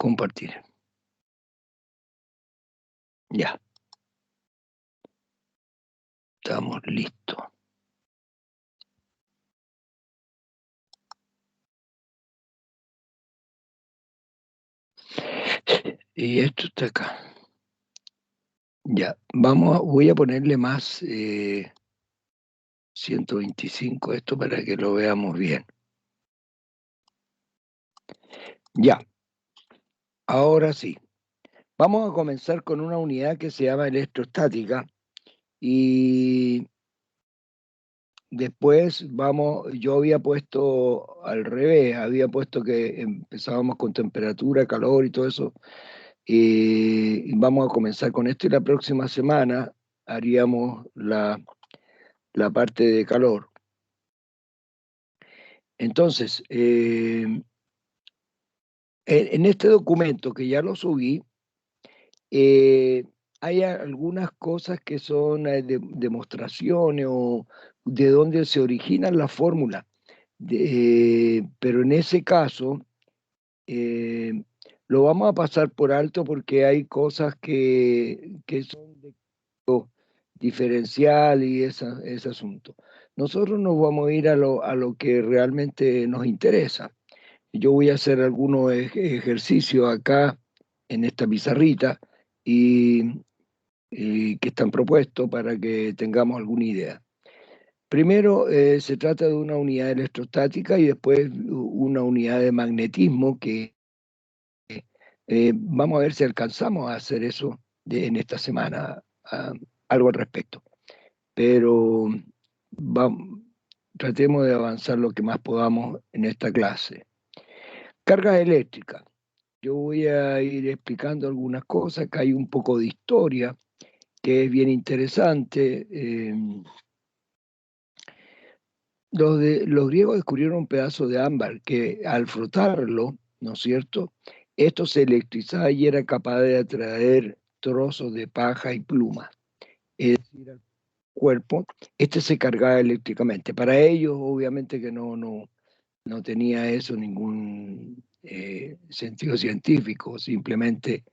compartir. Ya. Estamos listos. Y esto está acá. Ya, voy a ponerle más 125 esto para que lo veamos bien. Ya, ahora sí. Vamos a comenzar con una unidad que se llama electrostática y después yo había puesto al revés, había puesto que empezábamos con temperatura, calor y todo eso. Y vamos a comenzar con esto y la próxima semana haríamos la parte de calor. Entonces, en este documento que ya lo subí, hay algunas cosas que son demostraciones o de dónde se originan las fórmulas. Pero en ese caso, eh, lo vamos a pasar por alto porque hay cosas que son de diferencial y ese asunto. Nosotros nos vamos a ir a lo que realmente nos interesa. Yo voy a hacer algunos ejercicios acá en esta pizarrita y que están propuestos para que tengamos alguna idea. Primero, se trata de una unidad electrostática y después una unidad de magnetismo que vamos a ver si alcanzamos a hacer eso en esta semana, algo al respecto. Pero tratemos de avanzar lo que más podamos en esta clase. Cargas eléctricas. Yo voy a ir explicando algunas cosas, que hay un poco de historia, que es bien interesante. Los griegos descubrieron un pedazo de ámbar que al frotarlo, ¿no es cierto?, esto se electrizaba y era capaz de atraer trozos de paja y plumas. Es decir, al cuerpo, este se cargaba eléctricamente. Para ellos, obviamente que no tenía eso ningún sentido científico, simplemente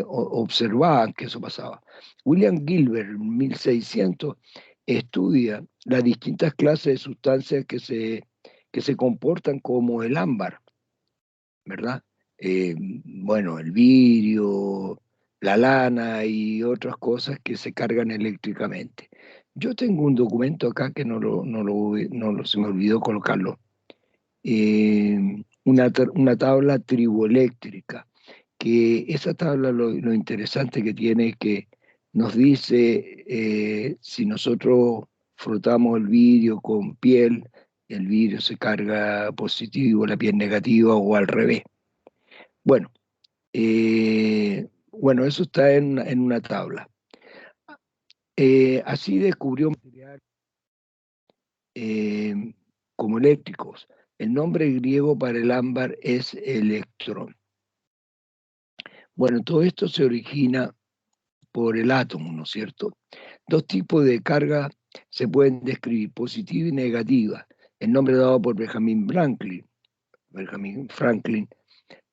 observaban que eso pasaba. William Gilbert, en 1600, estudia las distintas clases de sustancias que se comportan como el ámbar, ¿verdad? Bueno, el vidrio, la lana y otras cosas que se cargan eléctricamente. Yo tengo un documento acá que se me olvidó colocarlo. Una tabla triboeléctrica, que esa tabla lo interesante que tiene es que nos dice si nosotros frotamos el vidrio con piel, el vidrio se carga positivo, la piel negativa o al revés. Bueno, eso está en una tabla. Así descubrió materiales como eléctricos. El nombre griego para el ámbar es electrón. Bueno, todo esto se origina por el átomo, ¿no es cierto? Dos tipos de carga se pueden describir, positiva y negativa. El nombre dado por Benjamin Franklin.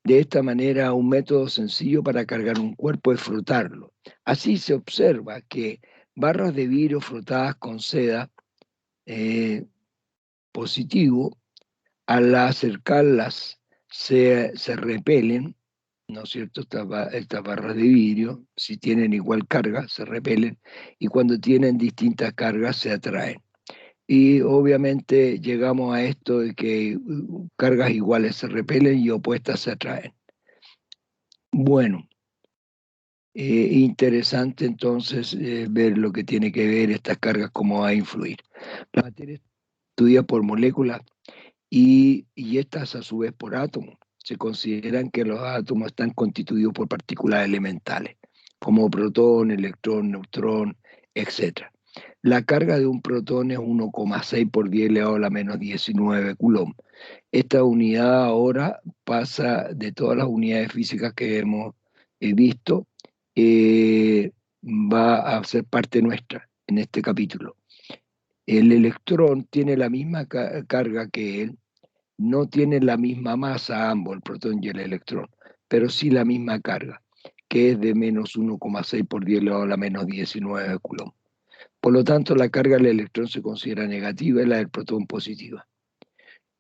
De esta manera, un método sencillo para cargar un cuerpo es frotarlo. Así se observa que barras de vidrio frotadas con seda positivo, al acercarlas se repelen, ¿no es cierto? Estas barras de vidrio, si tienen igual carga, se repelen, y cuando tienen distintas cargas, se atraen. Y obviamente llegamos a esto de que cargas iguales se repelen y opuestas se atraen. Bueno, interesante entonces ver lo que tiene que ver estas cargas, cómo va a influir. La materia estudia por moléculas y estas a su vez por átomos. Se consideran que los átomos están constituidos por partículas elementales, como protón, electrón, neutrón, etc. La carga de un protón es 1,6 por 10 elevado a la menos 19 coulomb. Esta unidad ahora pasa de todas las unidades físicas que hemos visto, va a ser parte nuestra en este capítulo. El electrón tiene la misma carga que él, no tienen la misma masa ambos, el protón y el electrón, pero sí la misma carga, que es de menos 1,6 por 10 elevado a la menos 19 coulomb. Por lo tanto, la carga del electrón se considera negativa y la del protón positiva.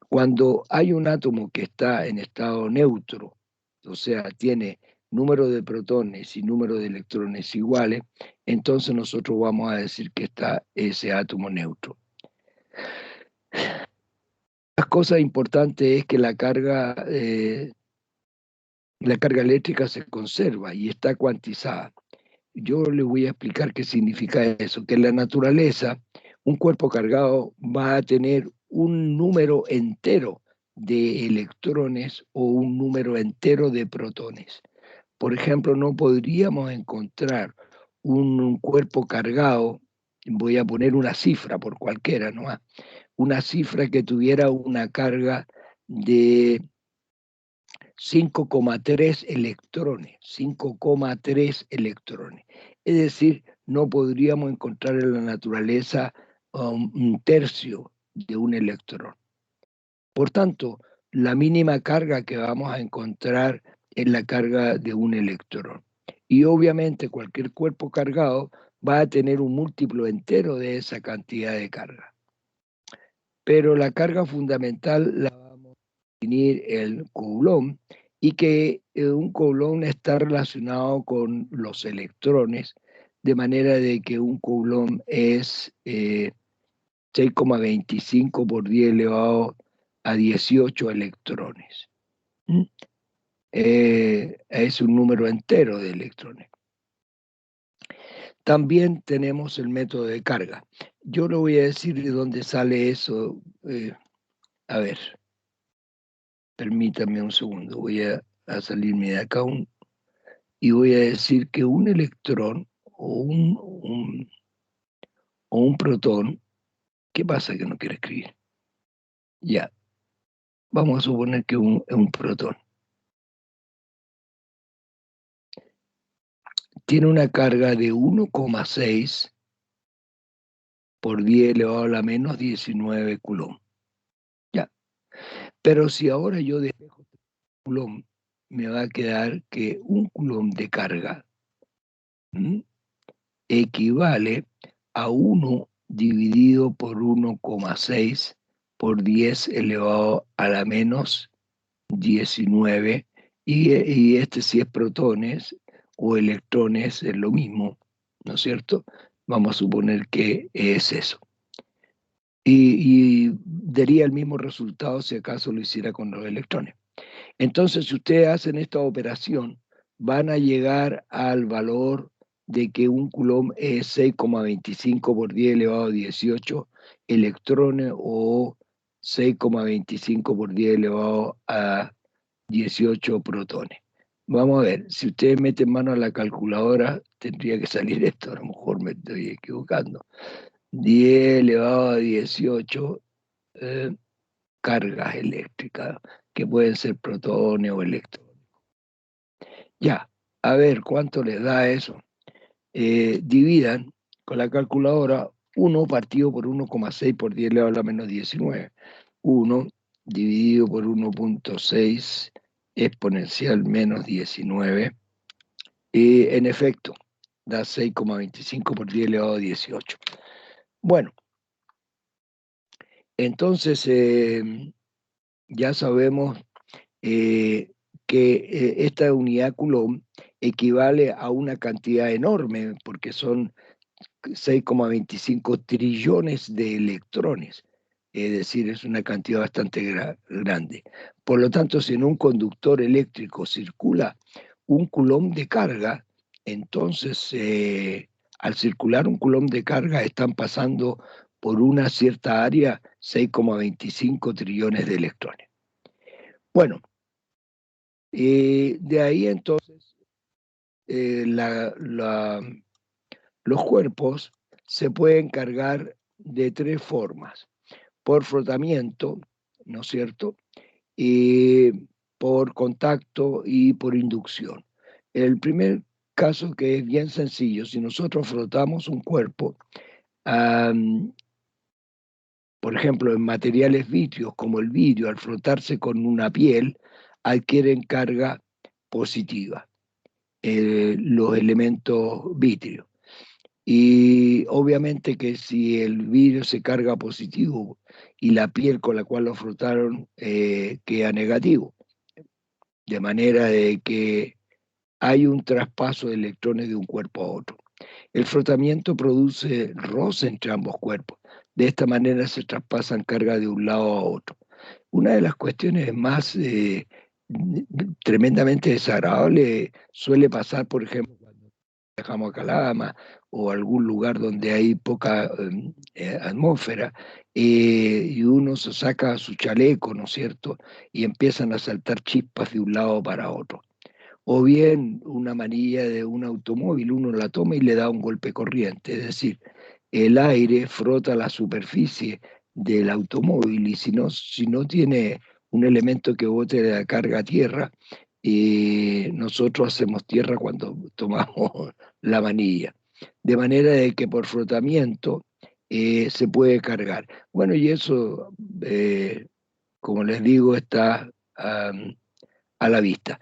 Cuando hay un átomo que está en estado neutro, o sea, tiene número de protones y número de electrones iguales, entonces nosotros vamos a decir que está ese átomo neutro. Las cosas importantes es que la carga eléctrica se conserva y está cuantizada. Yo le voy a explicar qué significa eso, que en la naturaleza un cuerpo cargado va a tener un número entero de electrones o un número entero de protones. Por ejemplo, no podríamos encontrar un cuerpo cargado, voy a poner una cifra por cualquiera, ¿no? Una cifra que tuviera una carga de 5,3 electrones, 5,3 electrones. Es decir, no podríamos encontrar en la naturaleza un tercio de un electrón. Por tanto, la mínima carga que vamos a encontrar es la carga de un electrón. Y obviamente cualquier cuerpo cargado va a tener un múltiplo entero de esa cantidad de carga. Pero la carga fundamental la vamos a definir el coulomb, y que un coulomb está relacionado con los electrones, de manera de que un coulomb es 6,25 por 10 elevado a 18 electrones. ¿Mm? Es un número entero de electrones. También tenemos el método de carga. Yo le voy a decir de dónde sale eso. A ver, permítame un segundo. Voy a salirme de acá y voy a decir que un electrón o un protón, ¿qué pasa que no quiere escribir? Ya, vamos a suponer que un protón tiene una carga de 1,6 por 10 elevado a la menos 19 coulomb. Ya, pero si ahora yo despejo coulomb, me va a quedar que un coulomb de carga equivale a 1 dividido por 1,6 por 10 elevado a la menos 19, y este si es protones o electrones es lo mismo, ¿no es cierto? Vamos a suponer que es eso. Y daría el mismo resultado si acaso lo hiciera con los electrones. Entonces, si ustedes hacen esta operación, van a llegar al valor de que un coulomb es 6,25 por 10 elevado a 18 electrones o 6,25 por 10 elevado a 18 protones. Vamos a ver, si ustedes meten mano a la calculadora, tendría que salir esto, a lo mejor me estoy equivocando. 10 elevado a 18 cargas eléctricas, que pueden ser protones o electrones. Ya, a ver cuánto les da eso. Dividan con la calculadora 1 partido por 1,6 por 10 elevado a la menos 19. 1 dividido por 1,6 exponencial menos 19. Y en efecto, da 6,25 por 10 elevado a 18. Bueno, entonces ya sabemos que esta unidad Coulomb equivale a una cantidad enorme, porque son 6,25 trillones de electrones, es decir, es una cantidad bastante grande. Por lo tanto, si en un conductor eléctrico circula un coulomb de carga, entonces al circular un coulomb de carga están pasando por una cierta área 6,25 trillones de electrones. Bueno, de ahí entonces los cuerpos se pueden cargar de tres formas: por frotamiento, ¿no es cierto?, por contacto y por inducción. El primer caso, que es bien sencillo: si nosotros frotamos un cuerpo, por ejemplo, en materiales vítricos como el vidrio, al frotarse con una piel, adquieren carga positiva, los elementos vítreo. Y obviamente que si el vidrio se carga positivo y la piel con la cual lo frotaron queda negativo, de manera de que hay un traspaso de electrones de un cuerpo a otro. El frotamiento produce roce entre ambos cuerpos. De esta manera se traspasan cargas de un lado a otro. Una de las cuestiones más tremendamente desagradables suele pasar, por ejemplo, cuando viajamos a Calama o algún lugar donde hay poca atmósfera, y uno se saca su chaleco, ¿no es cierto? Y empiezan a saltar chispas de un lado para otro. O bien una manilla de un automóvil, uno la toma y le da un golpe corriente, es decir, el aire frota la superficie del automóvil y si no tiene un elemento que bote la carga a tierra, nosotros hacemos tierra cuando tomamos la manilla. De manera de que por frotamiento se puede cargar. Bueno, y eso, como les digo, está a la vista.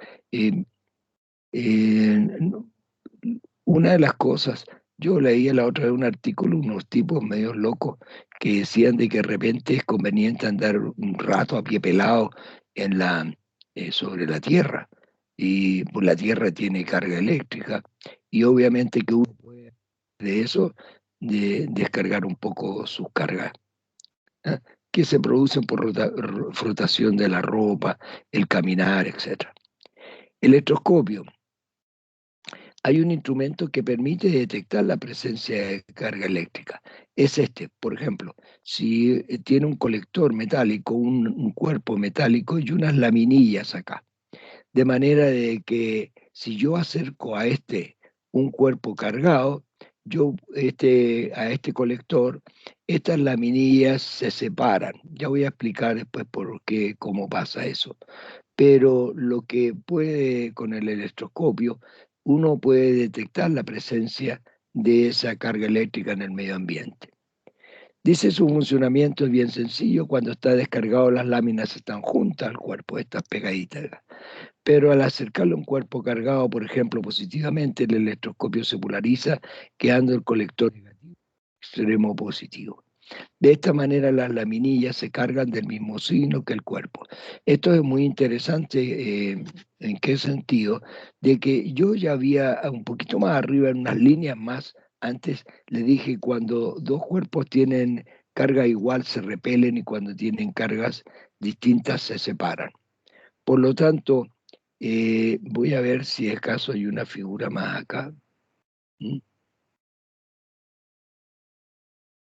Eh, no- una de las cosas, yo leía la otra vez un artículo, unos tipos medio locos que decían de que de repente es conveniente andar un rato a pie pelado en sobre la Tierra. Y pues, la Tierra tiene carga eléctrica y obviamente que uno puede de eso descargar un poco sus cargas, ¿ah? Que se producen por frotación de la ropa, el caminar, etc. Electroscopio. Hay un instrumento que permite detectar la presencia de carga eléctrica. Es este, por ejemplo, si tiene un colector metálico, un cuerpo metálico y unas laminillas acá. De manera de que si yo acerco a este un cuerpo cargado, a este colector, estas laminillas se separan. Ya voy a explicar después por qué, cómo pasa eso. Pero lo que puede con el electroscopio, uno puede detectar la presencia de esa carga eléctrica en el medio ambiente. Dice su funcionamiento es bien sencillo, cuando está descargado las láminas están juntas al cuerpo, estas pegaditas. Pero al acercarlo a un cuerpo cargado, por ejemplo, positivamente, el electroscopio se polariza, quedando el colector negativo extremo positivo. De esta manera las laminillas se cargan del mismo signo que el cuerpo. Esto es muy interesante, ¿en qué sentido? De que yo ya había un poquito más arriba, en unas líneas más, antes le dije cuando dos cuerpos tienen carga igual se repelen y cuando tienen cargas distintas se separan. Por lo tanto, voy a ver si es caso hay una figura más acá. ¿Mm?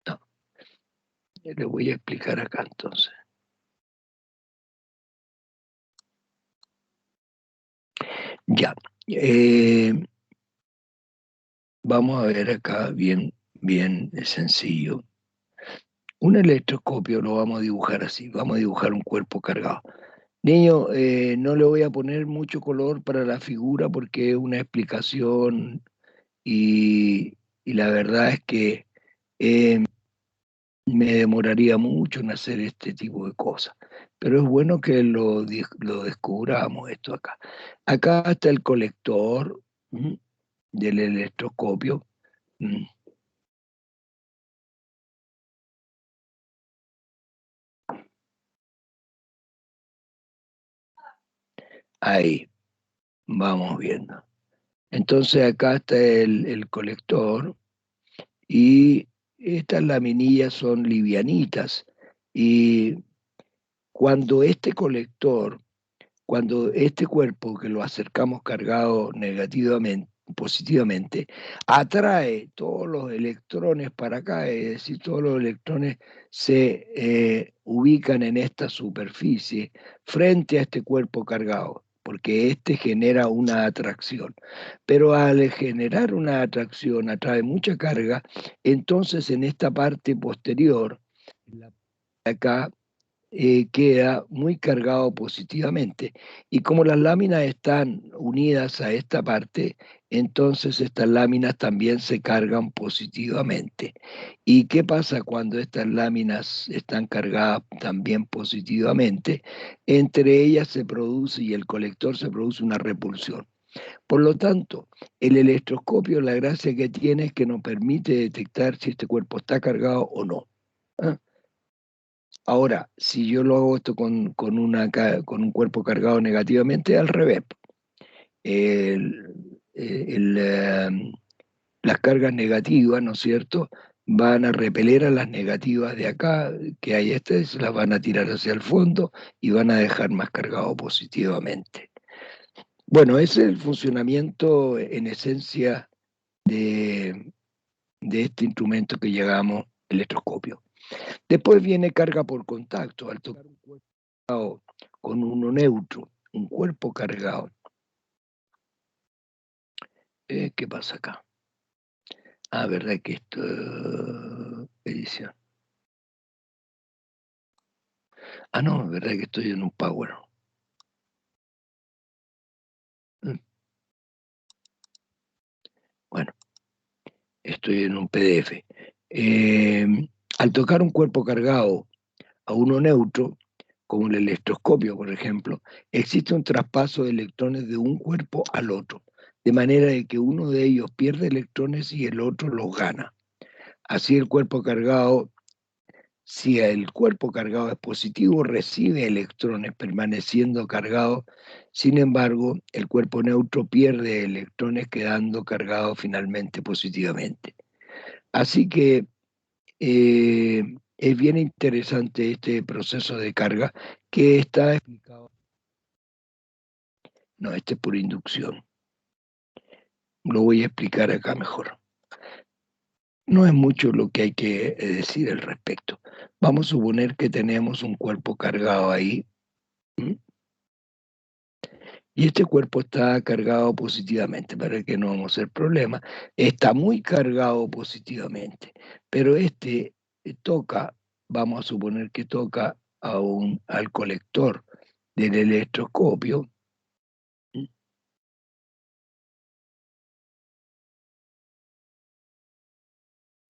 No, le voy a explicar acá entonces. Ya. eh, Vamos a ver acá bien, bien sencillo. Un electroscopio lo vamos a dibujar así, vamos a dibujar un cuerpo cargado. Niño, no le voy a poner mucho color para la figura porque es una explicación y la verdad es que eh, me demoraría mucho en hacer este tipo de cosas. Pero es bueno que lo descubramos esto acá. Acá está el colector, ¿m?, del electroscopio. ¿M? Ahí, vamos viendo. Entonces acá está el colector y estas laminillas son livianitas. Y cuando este colector, cuando este cuerpo que lo acercamos cargado negativamente, positivamente, atrae todos los electrones para acá, es decir, todos los electrones se ubican en esta superficie frente a este cuerpo cargado, porque este genera una atracción. Pero al generar una atracción, atrae mucha carga, entonces en esta parte posterior, la de acá, queda muy cargado positivamente. Y como las láminas están unidas a esta parte, entonces estas láminas también se cargan positivamente. ¿Y qué pasa cuando estas láminas están cargadas también positivamente? Entre ellas se produce y el colector se produce una repulsión. Por lo tanto, el electroscopio, la gracia que tiene es que nos permite detectar si este cuerpo está cargado o no. ¿Ah? Ahora, si yo lo hago esto con un cuerpo cargado negativamente, al revés. El- el, las cargas negativas, ¿no es cierto?, van a repeler a las negativas de acá, que hay se las van a tirar hacia el fondo y van a dejar más cargado positivamente. Bueno, ese es el funcionamiento en esencia de, de este instrumento que llamamos electroscopio. Después viene carga por contacto, al tocar un cuerpo cargado con uno neutro, un cuerpo cargado. ¿Qué pasa acá? Ah, verdad que esto edición. Ah, no, es verdad que estoy en un Power. Mm, Bueno, estoy en un PDF. Eh, Al tocar un cuerpo cargado a uno neutro, como el electroscopio, por ejemplo, existe un traspaso de electrones de un cuerpo al otro, de manera de que uno de ellos pierde electrones y el otro los gana. Así el cuerpo cargado, si el cuerpo cargado es positivo, recibe electrones permaneciendo cargado. Sin embargo, el cuerpo neutro pierde electrones quedando cargado finalmente positivamente. Así que es bien interesante este proceso de carga que está explicado. No, este es por inducción. Lo voy a explicar acá mejor. No es mucho lo que hay que decir al respecto. Vamos a suponer que tenemos un cuerpo cargado ahí. ¿M? Y este cuerpo está cargado positivamente, para que no vamos a hacer problema. Está muy cargado positivamente, pero este toca, vamos a suponer que toca al colector del electroscopio.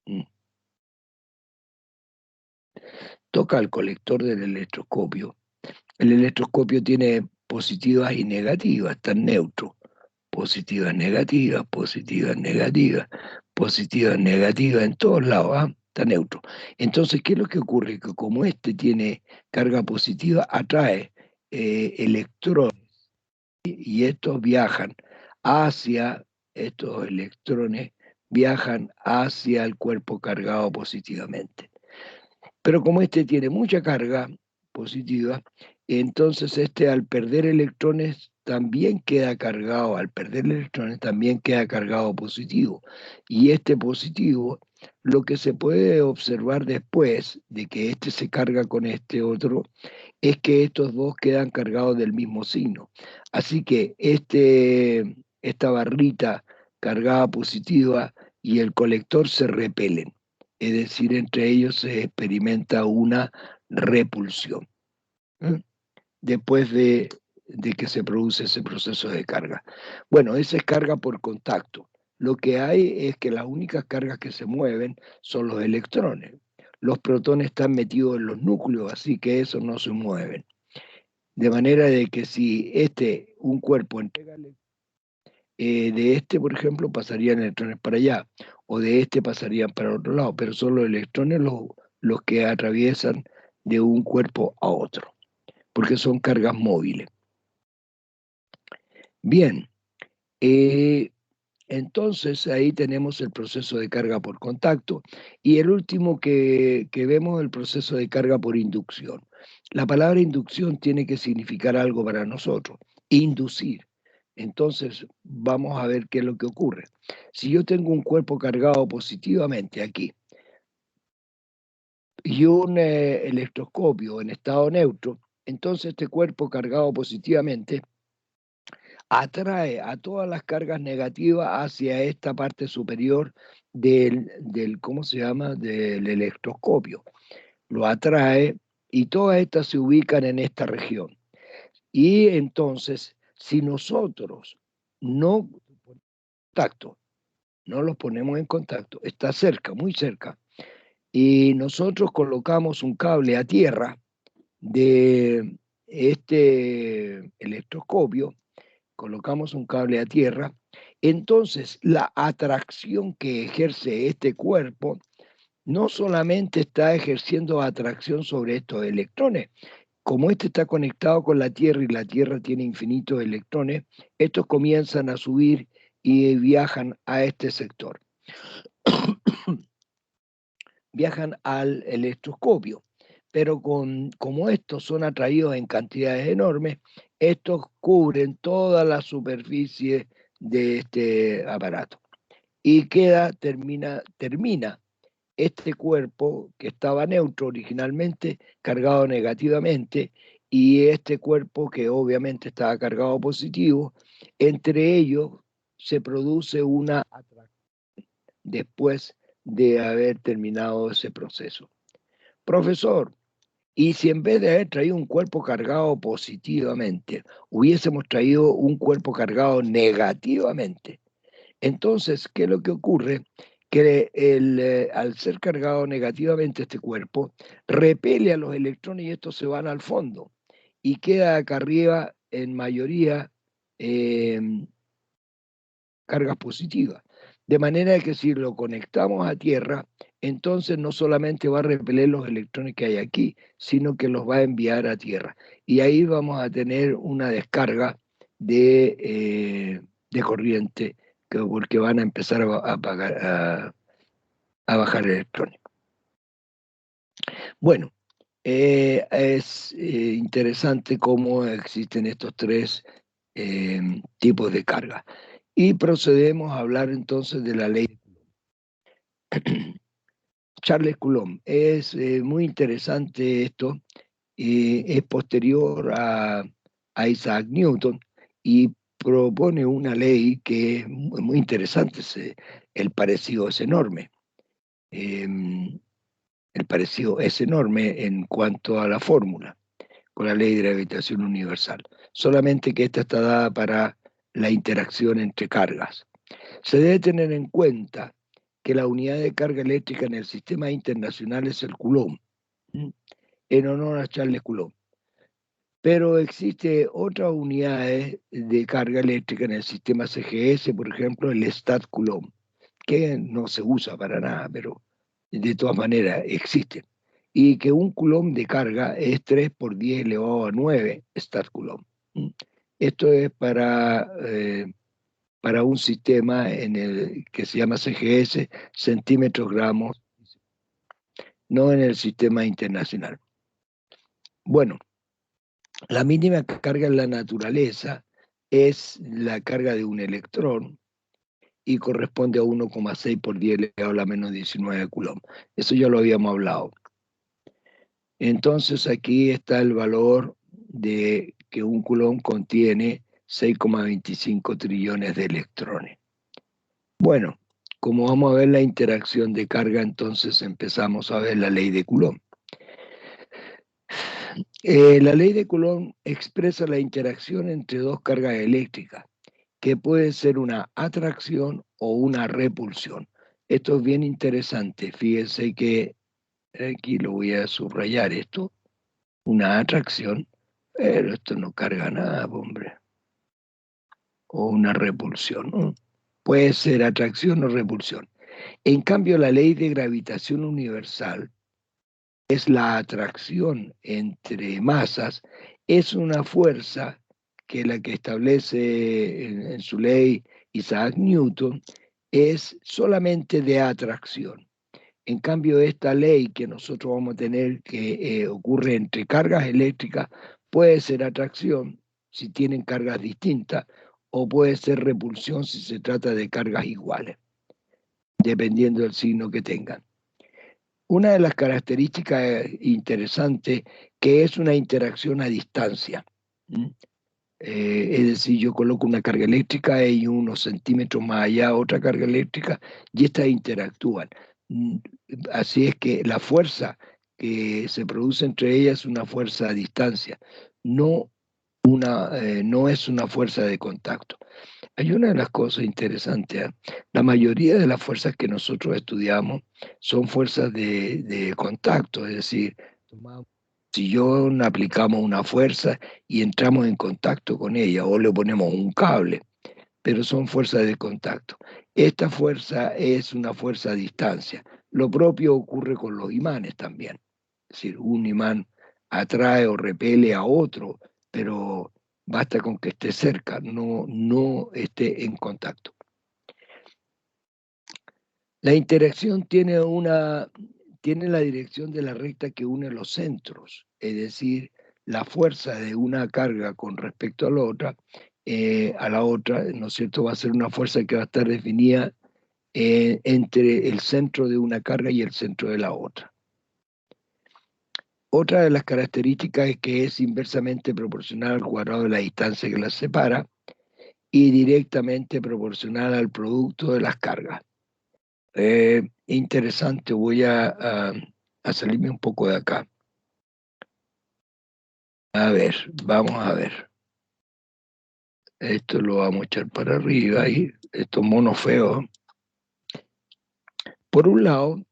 ¿M? Toca al colector del electroscopio. El electroscopio tiene positivas y negativas, está neutro. Positivas, negativas, positivas, negativas, positivas, negativas, en todos lados, ¿ah? Está neutro. Entonces, ¿qué es lo que ocurre? Que como este tiene carga positiva, atrae electrones y estos electrones viajan hacia el cuerpo cargado positivamente. Pero como este tiene mucha carga positiva, entonces este al perder electrones también queda cargado, al perder electrones también queda cargado positivo. Y este positivo, lo que se puede observar después de que este se carga con este otro, es que estos dos quedan cargados del mismo signo. Así que esta barrita cargada positiva y el colector se repelen, es decir, entre ellos se experimenta una repulsión, ¿eh? Después de que se produce ese proceso de carga. Bueno, esa es carga por contacto. Lo que hay es que las únicas cargas que se mueven son los electrones. Los protones están metidos en los núcleos, así que esos no se mueven. De manera de que si un cuerpo entrega de este, por ejemplo, pasarían electrones para allá, o de este pasarían para otro lado, pero son los electrones los que atraviesan de un cuerpo a otro, porque son cargas móviles. Bien, eh, entonces ahí tenemos el proceso de carga por contacto y el último que vemos, el proceso de carga por inducción. La palabra inducción tiene que significar algo para nosotros, inducir. Entonces vamos a ver qué es lo que ocurre. Si yo tengo un cuerpo cargado positivamente aquí y un electroscopio en estado neutro, entonces este cuerpo cargado positivamente atrae a todas las cargas negativas hacia esta parte superior ¿cómo se llama?, del electroscopio. Lo atrae y todas estas se ubican en esta región. Y entonces, si nosotros no contacto. No los ponemos en contacto. Está cerca, muy cerca. Y nosotros colocamos un cable a tierra de este electroscopio, colocamos un cable a tierra, entonces la atracción que ejerce este cuerpo no solamente está ejerciendo atracción sobre estos electrones, como este está conectado con la Tierra y la Tierra tiene infinitos electrones, estos comienzan a subir y viajan a este sector. Viajan al electroscopio, pero como estos son atraídos en cantidades enormes, estos cubren toda la superficie de este aparato. Y termina este cuerpo que estaba neutro originalmente, cargado negativamente, y este cuerpo que obviamente estaba cargado positivo, entre ellos se produce una atracción después de haber terminado ese proceso. Profesor, y si en vez de haber traído un cuerpo cargado positivamente, hubiésemos traído un cuerpo cargado negativamente, entonces, ¿qué es lo que ocurre? Que al ser cargado negativamente este cuerpo, repele a los electrones y estos se van al fondo y queda acá arriba en mayoría eh, cargas positivas. De manera que si lo conectamos a tierra, entonces no solamente va a repeler los electrones que hay aquí, sino que los va a enviar a tierra. Y ahí vamos a tener una descarga de corriente, porque van a empezar a bajar electrones. Bueno, es interesante cómo existen estos tres tipos de carga. Y procedemos a hablar entonces de la ley de Coulomb. Charles Coulomb. Es muy interesante esto, es posterior a Isaac Newton y propone una ley que es muy interesante, el parecido es enorme. El parecido es enorme en cuanto a la fórmula, con la ley de gravitación universal, solamente que esta está dada para la interacción entre cargas. Se debe tener en cuenta que la unidad de carga eléctrica en el sistema internacional es el Coulomb, en honor a Charles Coulomb. Pero existe otras unidades de carga eléctrica en el sistema CGS, por ejemplo, el Stat Coulomb, que no se usa para nada, pero de todas maneras existen. Y que un coulomb de carga es 3 por 10 elevado a 9 Stat Coulomb. Esto es para un sistema que se llama CGS, centímetros gramos, no en el sistema internacional. Bueno, la mínima carga en la naturaleza es la carga de un electrón y corresponde a 1,6 por 10 elevado a la menos 19 coulomb. Eso ya lo habíamos hablado. Entonces aquí está el valor de que un coulomb contiene 6,25 trillones de electrones. Bueno, como vamos a ver la interacción de carga, entonces empezamos a ver la ley de Coulomb. La ley de Coulomb expresa la interacción entre dos cargas eléctricas, que puede ser una atracción o una repulsión. Esto es bien interesante. Fíjense que aquí lo voy a subrayar esto. Una atracción, pero esto no carga nada, hombre. O una repulsión, ¿no? Puede ser atracción o repulsión. En cambio, la ley de gravitación universal es la atracción entre masas, es una fuerza que la que establece en su ley Isaac Newton es solamente de atracción. En cambio, esta ley que nosotros vamos a tener que ocurre entre cargas eléctricas puede ser atracción si tienen cargas distintas o puede ser repulsión si se trata de cargas iguales, dependiendo del signo que tengan. Una de las características interesantes que es una interacción a distancia. Es decir, yo coloco una carga eléctrica y unos centímetros más allá otra carga eléctrica y estas interactúan. Así es que la fuerza que se produce entre ellas es una fuerza a distancia, no es una fuerza de contacto. Hay una de las cosas interesantes, ¿eh? La mayoría de las fuerzas que nosotros estudiamos son fuerzas de contacto, es decir, tomamos sillón, aplicamos una fuerza y entramos en contacto con ella o le ponemos un cable, pero son fuerzas de contacto. Esta fuerza es una fuerza a distancia. Lo propio ocurre con los imanes también. Es decir, un imán atrae o repele a otro, pero basta con que esté cerca, no esté en contacto. La interacción tiene la dirección de la recta que une los centros, es decir, la fuerza de una carga con respecto a la otra, ¿no es cierto? Va a ser una fuerza que va a estar definida entre el centro de una carga y el centro de la otra. Otra de las características es que es inversamente proporcional al cuadrado de la distancia que las separa y directamente proporcional al producto de las cargas. Interesante, voy a salirme un poco de acá. A ver, vamos a ver. Esto lo vamos a echar para arriba y estos monos feos. Por un lado,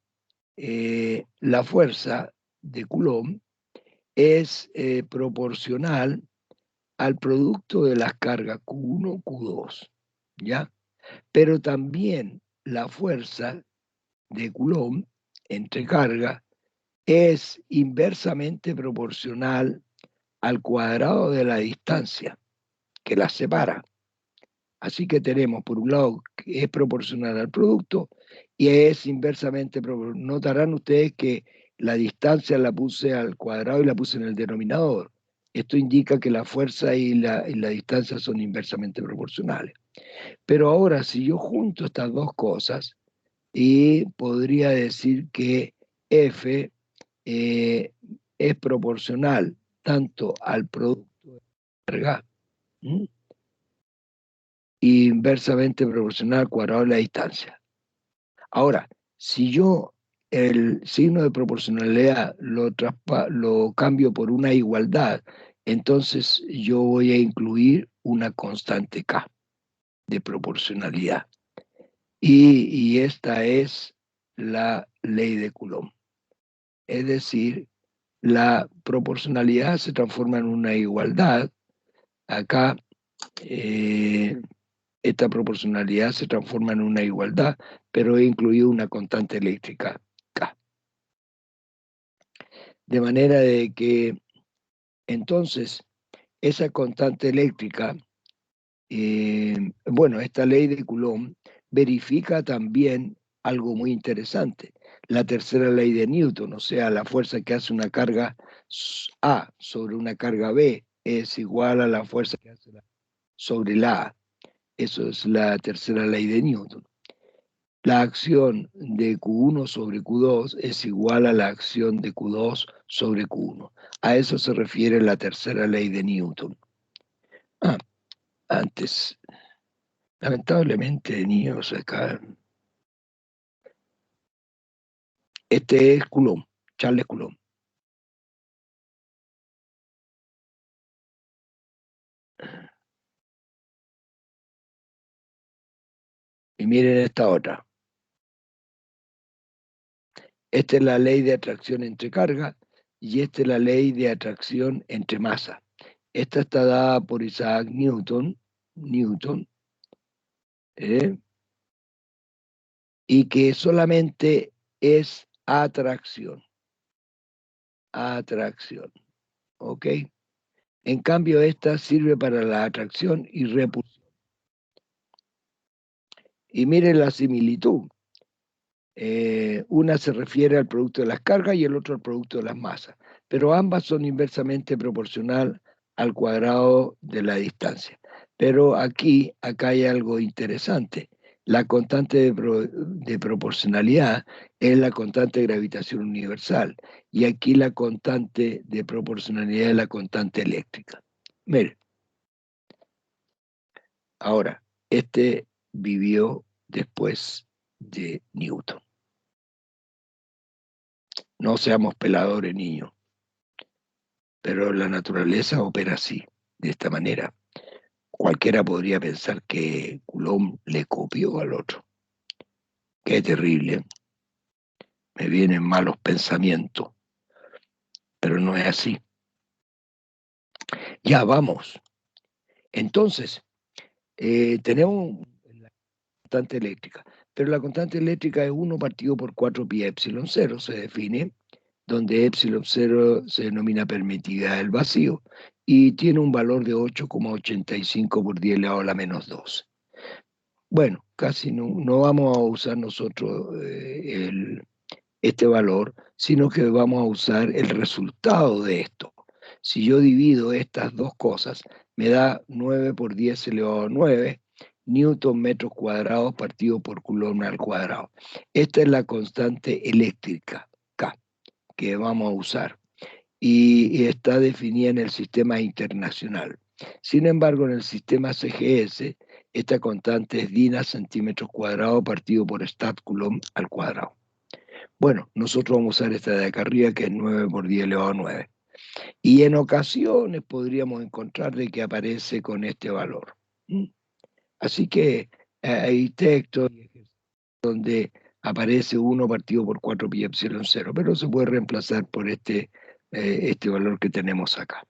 la fuerza de Coulomb es proporcional al producto de las cargas Q1, Q2, ¿ya? Pero también la fuerza de Coulomb entre cargas es inversamente proporcional al cuadrado de la distancia que las separa. Así que tenemos, por un lado, que es proporcional al producto y es inversamente proporcional. Notarán ustedes que la distancia la puse al cuadrado y la puse en el denominador. Esto indica que la fuerza y la distancia son inversamente proporcionales. Pero ahora, si yo junto estas dos cosas, y podría decir que F eh, es proporcional tanto al producto de carga, ¿m? Inversamente proporcional al cuadrado de la distancia. Ahora, si yo el signo de proporcionalidad lo cambio por una igualdad, entonces yo voy a incluir una constante K de proporcionalidad. Y esta es la ley de Coulomb. Es decir, la proporcionalidad se transforma en una igualdad. Acá esta proporcionalidad se transforma en una igualdad, pero he incluido una constante eléctrica K. De manera de que entonces esa constante eléctrica, bueno, esta ley de Coulomb verifica también algo muy interesante, la tercera ley de Newton, o sea, la fuerza que hace una carga A sobre una carga B es igual a la fuerza que hace sobre la A. Eso es la tercera ley de Newton. La acción de Q1 sobre Q2 es igual a la acción de Q2 sobre Q1. A eso se refiere la tercera ley de Newton. Antes, lamentablemente, niños, acá. Este es Coulomb, Charles Coulomb. Y miren esta otra. Esta es la ley de atracción entre carga y esta es la ley de atracción entre masa. Esta está dada por Isaac Newton, ¿eh? Y que solamente es atracción, ¿ok? En cambio, esta sirve para la atracción y repulsión. Y miren la similitud. Una se refiere al producto de las cargas y el otro al producto de las masas, pero ambas son inversamente proporcional al cuadrado de la distancia. Pero acá hay algo interesante. La constante de proporcionalidad es la constante de gravitación universal y aquí la constante de proporcionalidad es la constante eléctrica. Mire, ahora, este vivió después de Newton. No seamos peladores, niños, pero la naturaleza opera así, de esta manera. Cualquiera podría pensar que Coulomb le copió al otro. Qué terrible. Me vienen malos pensamientos, pero no es así. Ya vamos. Entonces, tenemos la constante eléctrica, pero la constante eléctrica es 1 partido por 4 pi epsilon 0, se define, donde epsilon 0 se denomina permitividad del vacío y tiene un valor de 8,85 por 10 elevado a la menos 12. Bueno, casi no vamos a usar nosotros este valor, sino que vamos a usar el resultado de esto. Si yo divido estas dos cosas, me da 9 por 10 elevado a 9 newton metros cuadrados partido por Coulomb al cuadrado. Esta es la constante eléctrica, K, que vamos a usar. Y está definida en el sistema internacional. Sin embargo, en el sistema CGS, esta constante es DINA centímetros cuadrados partido por Stat Coulomb al cuadrado. Bueno, nosotros vamos a usar esta de acá arriba, que es 9 por 10 elevado a 9. Y en ocasiones podríamos encontrar de que aparece con este valor. ¿Mm? Así que hay textos donde aparece 1 partido por 4 pi epsilon 0, pero se puede reemplazar por este valor que tenemos acá.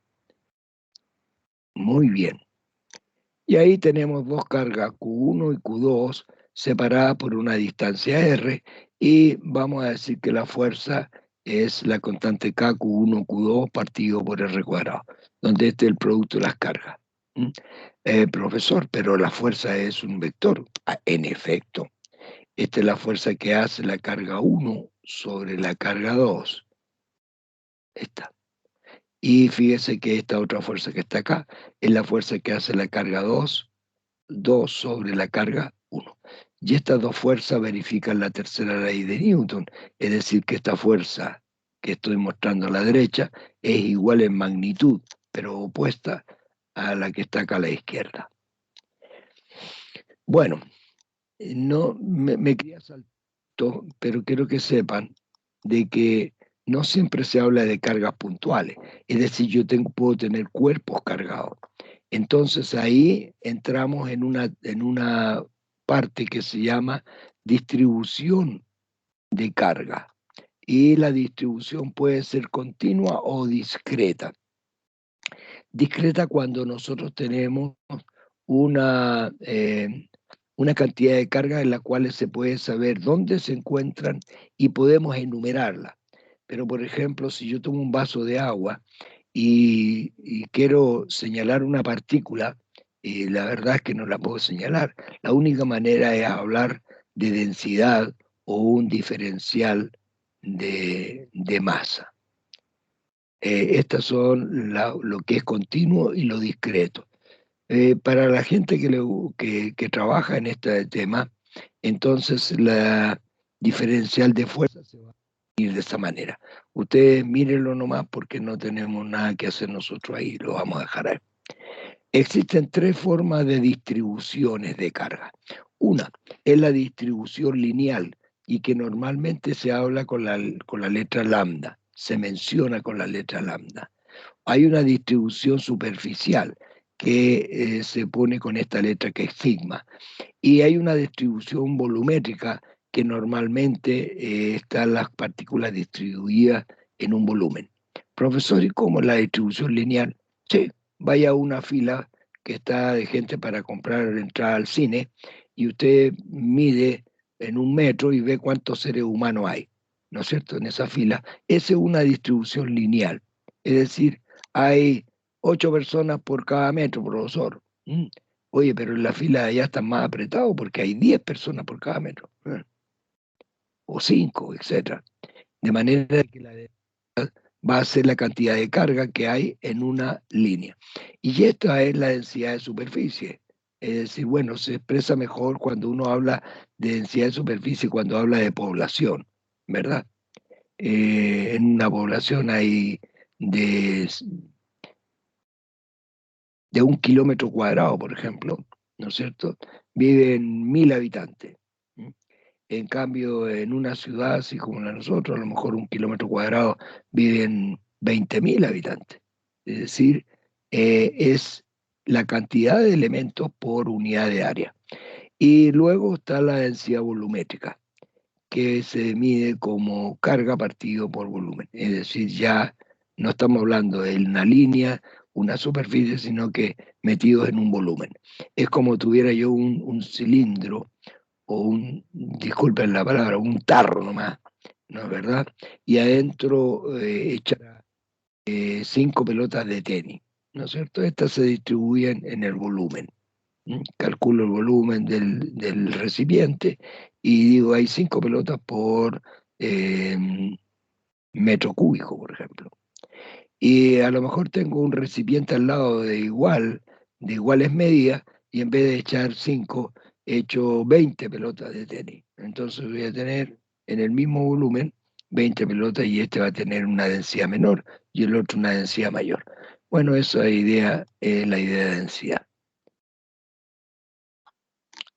Muy bien. Y ahí tenemos dos cargas, Q1 y Q2, separadas por una distancia R, y vamos a decir que la fuerza es la constante K, Q1, Q2 partido por R cuadrado, donde este es el producto de las cargas. ¿Mm? Profesor, pero la fuerza es un vector. Ah, en efecto, esta es la fuerza que hace la carga 1 sobre la carga 2. Esta. Y fíjese que esta otra fuerza que está acá es la fuerza que hace la carga 2 sobre la carga 1. Y estas dos fuerzas verifican la tercera ley de Newton, es decir, que esta fuerza que estoy mostrando a la derecha es igual en magnitud, pero opuesta a la que está acá a la izquierda. Bueno, no me quería saltar, pero quiero que sepan de que no siempre se habla de cargas puntuales, es decir, puedo tener cuerpos cargados. Entonces ahí entramos en una parte que se llama distribución de carga. Y la distribución puede ser continua o discreta. Discreta cuando nosotros tenemos una, eh, una cantidad de carga en la cual se puede saber dónde se encuentran y podemos enumerarla. Pero, por ejemplo, si yo tomo un vaso de agua y quiero señalar una partícula, la verdad es que no la puedo señalar. La única manera es hablar de densidad o un diferencial de masa. Estas son lo que es continuo y lo discreto. Para la gente que trabaja en este tema, entonces la diferencial de fuerza se va a ir de esta manera. Ustedes mírenlo nomás porque no tenemos nada que hacer nosotros ahí, lo vamos a dejar ahí. Existen tres formas de distribuciones de carga. Una es la distribución lineal y que normalmente se habla con la letra lambda, se menciona con la letra lambda. Hay una distribución superficial que se pone con esta letra que es sigma. Y hay una distribución volumétrica que normalmente están las partículas distribuidas en un volumen. Profesor, ¿y cómo es la distribución lineal? Sí, vaya a una fila que está de gente para comprar entrada al cine y usted mide en 1 metro y ve cuántos seres humanos hay, ¿no es cierto? En esa fila. Esa es una distribución lineal. Es decir, hay 8 personas por cada metro, profesor. Oye, pero en la fila de allá están más apretados porque hay 10 personas por cada metro, o 5, etcétera. De manera que la va a ser la cantidad de carga que hay en una línea. Y esta es la densidad de superficie. Es decir, bueno, se expresa mejor cuando uno habla de densidad de superficie, cuando habla de población, ¿verdad? En una población hay de, de 1 kilómetro cuadrado, por ejemplo, ¿no es cierto? Viven 1000 habitantes. En cambio, en una ciudad así como la de nosotros, a lo mejor 1 kilómetro cuadrado viven 20.000 habitantes. Es decir, es la cantidad de elementos por unidad de área. Y luego está la densidad volumétrica, que se mide como carga partido por volumen. Es decir, ya no estamos hablando de una línea, una superficie, sino que metidos en un volumen. Es como tuviera yo un cilindro o disculpen la palabra, un tarro nomás, ¿no es verdad? Y adentro echar 5 pelotas de tenis, ¿no es cierto? Estas se distribuyen en el volumen. Calculo el volumen del recipiente y digo, hay 5 pelotas por eh, metro cúbico, por ejemplo. Y a lo mejor tengo un recipiente al lado de iguales medidas, y en vez de echar 5, echo 20 pelotas de tenis. Entonces voy a tener en el mismo volumen 20 pelotas, y este va a tener una densidad menor y el otro una densidad mayor. Bueno, esa idea es la idea de densidad.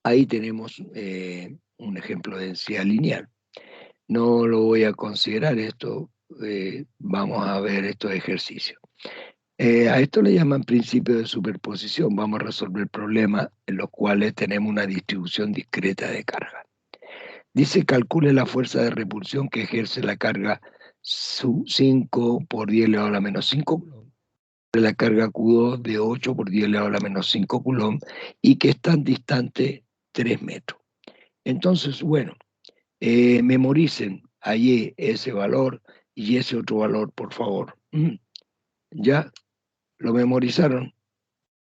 Ahí tenemos un ejemplo de densidad lineal. No lo voy a considerar esto, vamos a ver estos ejercicios. A esto le llaman principio de superposición. Vamos a resolver problemas en los cuales tenemos una distribución discreta de carga. Dice, calcule la fuerza de repulsión que ejerce la carga 5 por 10 elevado a la menos 5 coulomb, la carga Q2 de 8 por 10 elevado a la menos 5 coulomb, y que es tan distante 3 metros. Entonces, bueno, memoricen allí ese valor y ese otro valor, por favor. ¿Ya? Lo memorizaron.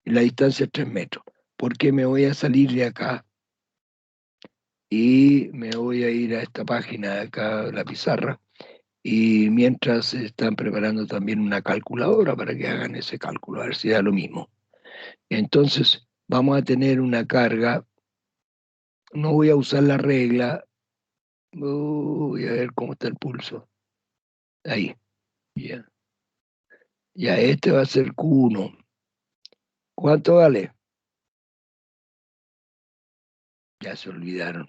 La distancia es 3 metros. ¿Por qué me voy a salir de acá y me voy a ir a esta página de acá, la pizarra? Y mientras están preparando también una calculadora para que hagan ese cálculo, a ver si da lo mismo. Entonces, vamos a tener una carga. No voy a usar la regla. Voy a ver cómo está el pulso. Ahí. Ya. Ya, este va a ser Q1. ¿Cuánto vale? Ya se olvidaron.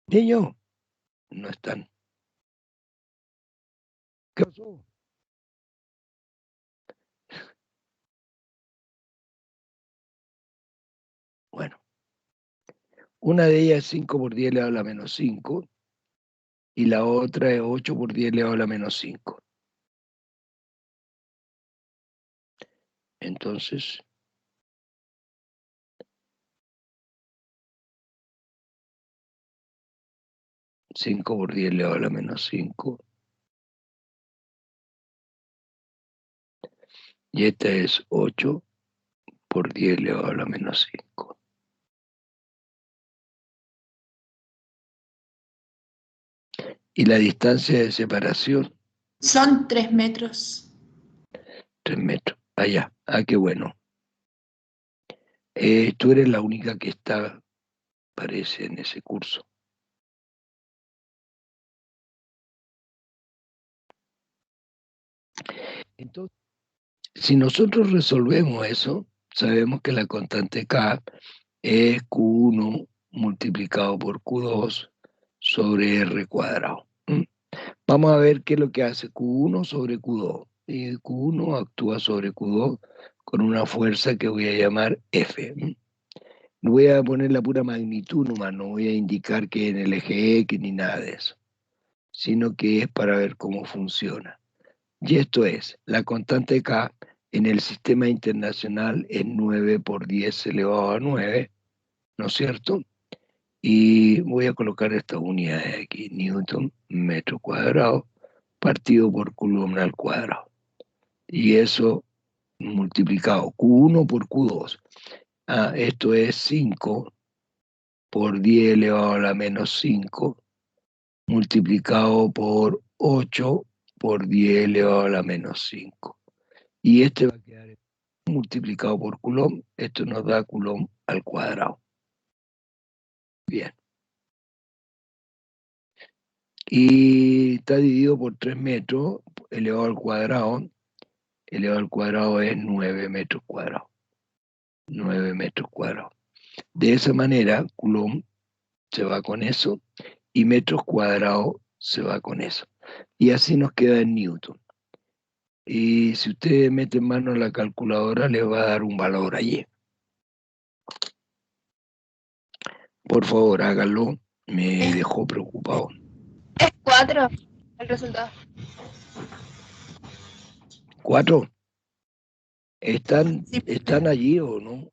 Niño, no están. ¿Qué pasó? Bueno, una de ellas es 5 por 10 elevado a la menos 5 y la otra es 8 por 10 elevado a la menos 5. Entonces, cinco por 10 elevado a la menos 5. Y esta es 8 por 10 elevado a la menos 5. Y la distancia de separación, Son 3 metros. 3 metros. Allá. Ah, qué bueno. Tú eres la única que está, parece, en ese curso. Entonces, si nosotros resolvemos eso, sabemos que la constante K es Q1 multiplicado por Q2 sobre R cuadrado. Vamos a ver qué es lo que hace Q1 sobre Q2. Y Q1 actúa sobre Q2 con una fuerza que voy a llamar F. No voy a poner la pura magnitud nomás, no voy a indicar que en el eje X ni nada de eso, sino que es para ver cómo funciona. Y esto es, la constante K en el sistema internacional es 9 por 10 elevado a 9, ¿no es cierto? Y voy a colocar estas unidades aquí, Newton, metro cuadrado, partido por Coulomb al cuadrado. Y eso multiplicado Q1 por Q2. Esto es 5 por 10 elevado a la menos 5, multiplicado por 8 por 10 elevado a la menos 5. Y este va a quedar multiplicado por Coulomb. Esto nos da Coulomb al cuadrado. Bien. Y está dividido por 3 metros elevado al cuadrado. Elevado al cuadrado es 9 metros cuadrados. 9 metros cuadrados. De esa manera, Coulomb se va con eso y metros cuadrados se va con eso. Y así nos queda en Newton. Y si ustedes meten mano en la calculadora, les va a dar un valor allí. Por favor, háganlo. Me dejó preocupado. Es 4 el resultado. 4. ¿Están Sí, allí o no?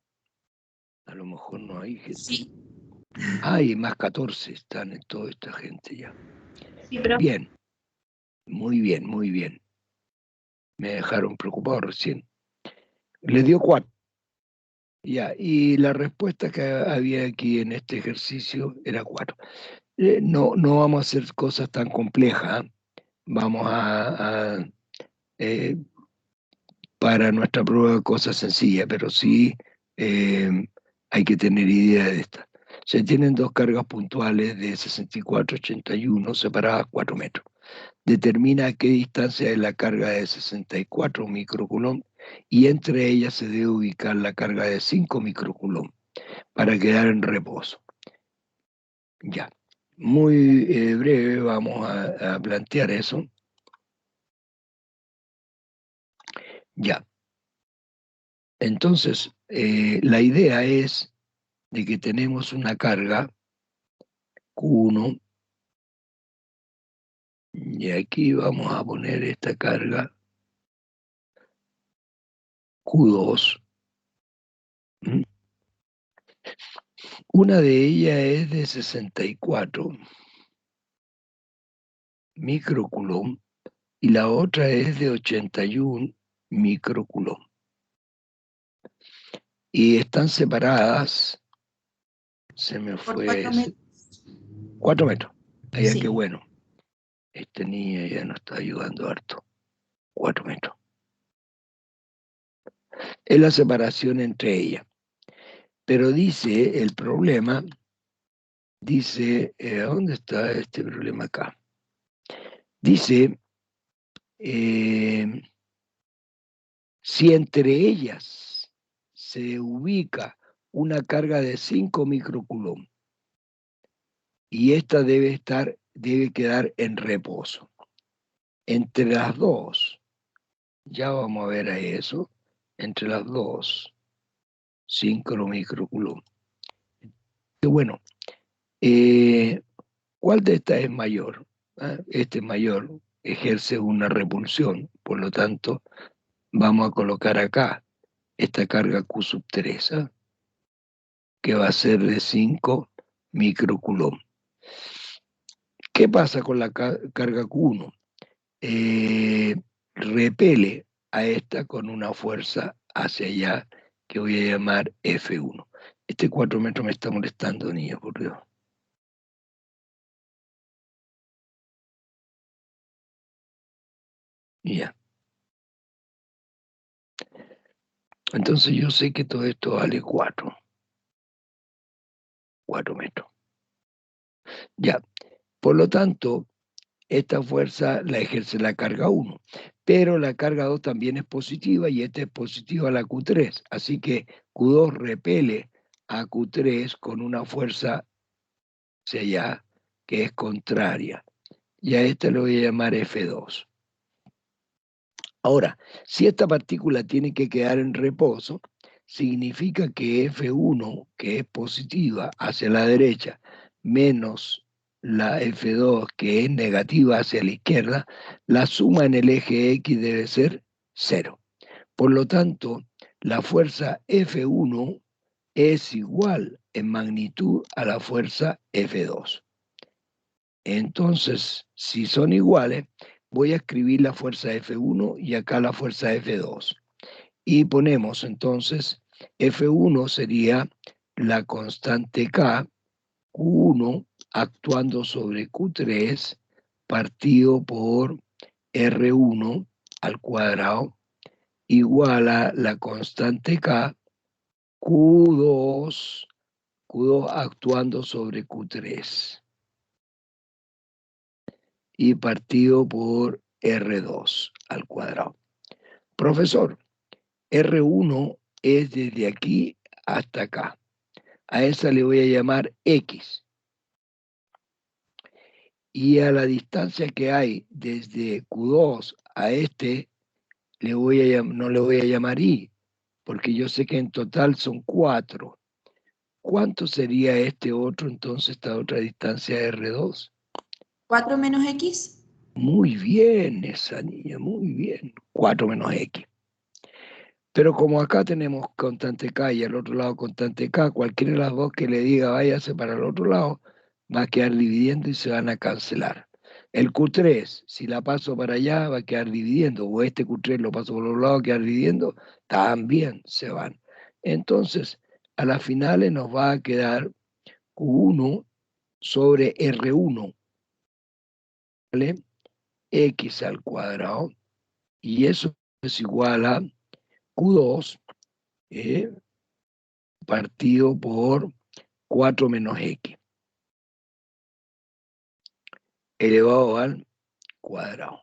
A lo mejor no hay gente. sí, Hay más 14, están en toda esta gente ya. sí, pero Bien, muy bien, muy bien. Me dejaron preocupado recién. Le dio 4. Ya, y la respuesta que había aquí en este ejercicio era 4. No vamos a hacer cosas tan complejas. ¿Eh? Vamos eh, para nuestra prueba cosas sencillas, pero sí eh, hay que tener idea de esta. Se tienen dos cargas puntuales de 64,81 separadas 4 metros. Determina a qué distancia es la carga de 64 microcoulomb y entre ellas se debe ubicar la carga de 5 microcoulomb para quedar en reposo. Ya, muy breve vamos a plantear eso. Ya, entonces la idea es de que tenemos una carga Q1 y aquí vamos a poner esta carga Q2. ¿Mm? Una de ellas es de 64 microcoulomb y la otra es de 81 microcoulomb. Y están separadas, se me por fue 4 metros. 4 metros. Allá qué Sí. bueno. Este niño ya nos está ayudando harto. 4 metros. Es la separación entre ellas. Pero dice el problema, dice, ¿dónde está este problema acá? Dice, si entre ellas se ubica una carga de 5 microcoulomb y esta debe quedar en reposo. Entre las dos, ya vamos a ver a eso, entre las dos, 5 microcoulomb. Y bueno, ¿cuál de estas es mayor? ¿Ah? Este es mayor, ejerce una repulsión, por lo tanto, vamos a colocar acá esta carga Q sub 3, ¿ah? Que va a ser de 5 microcoulomb. ¿Qué pasa con la carga Q1? Repele a esta con una fuerza hacia allá que voy a llamar F1. Este 4 metros me está molestando, niño, por Dios. Ya. Entonces yo sé que todo esto vale 4 metros. Ya. Por lo tanto, esta fuerza la ejerce la carga 1, pero la carga 2 también es positiva y esta es positiva a la Q3, así que Q2 repele a Q3 con una fuerza hacia allá que es contraria, y a esta lo voy a llamar F2. Ahora, si esta partícula tiene que quedar en reposo, significa que F1, que es positiva hacia la derecha, menos la F2, que es negativa hacia la izquierda, la suma en el eje X debe ser 0. Por lo tanto, la fuerza F1 es igual en magnitud a la fuerza F2. Entonces, si son iguales, voy a escribir la fuerza F1 y acá la fuerza F2. Y ponemos entonces, F1 sería la constante K, Q1 actuando sobre Q3 partido por R1 al cuadrado igual a la constante K, Q2 actuando sobre Q3 y partido por R2 al cuadrado. Profesor, R1 es desde aquí hasta acá. A esa le voy a llamar X. Y a la distancia que hay desde Q2 a este no le voy a llamar I, porque yo sé que en total son 4. ¿Cuánto sería este otro, entonces, esta otra distancia R2? 4 menos X. Muy bien, esa niña, muy bien. 4 menos X. Pero como acá tenemos constante K y al otro lado constante K, cualquiera de las dos que le diga váyase para el otro lado, va a quedar dividiendo y se van a cancelar. El Q3, si la paso para allá, va a quedar dividiendo, o este Q3 lo paso por los lados, va a quedar dividiendo, también se van. Entonces, a las finales nos va a quedar Q1 sobre R1, ¿vale? X al cuadrado, y eso es igual a Q2 partido por 4 menos X elevado al cuadrado.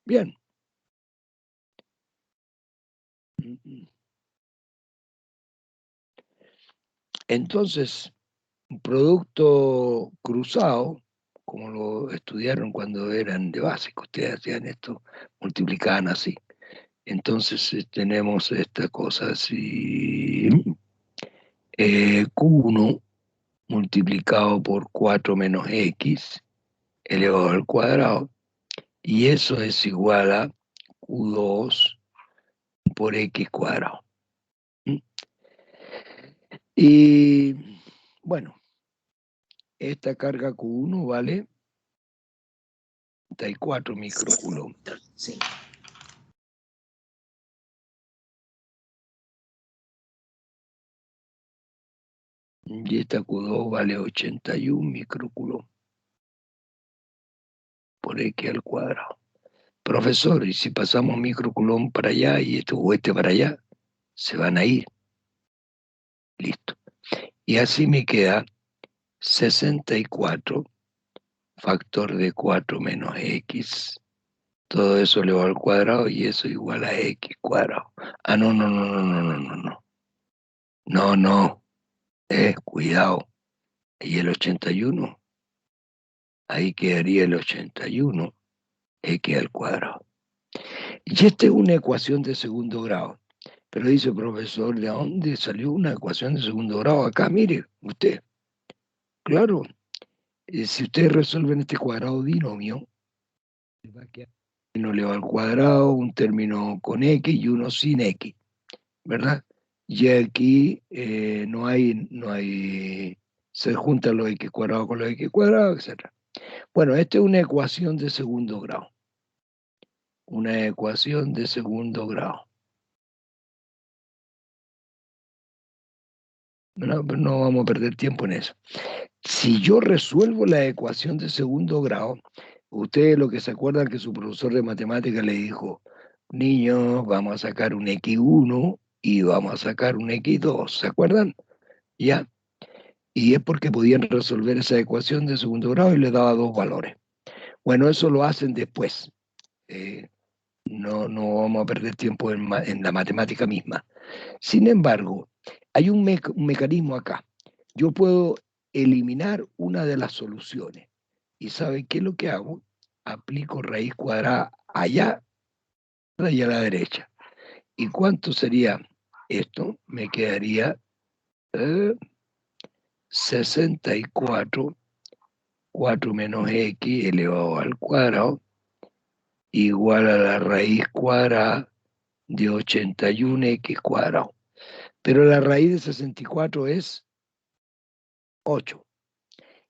Bien. Entonces, un producto cruzado, como lo estudiaron cuando eran de básico, ustedes hacían esto, multiplicaban así. Entonces tenemos esta cosa así, Q1 multiplicado por 4 menos X elevado al cuadrado, y eso es igual a Q2 por X cuadrado. Y bueno, esta carga Q1 vale 34 microcoulomb. Sí. Y esta Q2 vale 81 microcoulomb por X al cuadrado. Profesor, y si pasamos microcoulomb para allá y esto o este para allá, se van a ir. Listo. Y así me queda 64 factor de 4 menos X. Todo eso elevado al cuadrado y eso igual a X cuadrado. Ah, no, no, no, no, no, no, no, no. No, no. Cuidado. Y el 81, ahí quedaría el 81, X al cuadrado. Y esta es una ecuación de segundo grado. Pero dice, profesor, ¿de dónde salió una ecuación de segundo grado? Acá, mire, usted. Claro, si ustedes resuelven este cuadrado binomio, va a quedar uno elevado al cuadrado, un término con X y uno sin X, ¿verdad? Y aquí no hay, se juntan los X cuadrados con los X cuadrados, etc. Bueno, esta es una ecuación de segundo grado. Una ecuación de segundo grado. No vamos a perder tiempo en eso. Si yo resuelvo la ecuación de segundo grado, ustedes lo que se acuerdan que su profesor de matemáticas le dijo, niños, vamos a sacar un X1 y vamos a sacar un X2, ¿se acuerdan? Ya. Y es porque podían resolver esa ecuación de segundo grado y le daba dos valores. Bueno, eso lo hacen después. No vamos a perder tiempo en la matemática misma. Sin embargo, hay un mecanismo acá. Yo puedo eliminar una de las soluciones. ¿Y sabe qué es lo que hago? Aplico raíz cuadrada allá y a la derecha. ¿Y cuánto sería esto? Me quedaría 64, 4 menos X elevado al cuadrado, igual a la raíz cuadrada de 81X cuadrado. Pero la raíz de 64 es 8.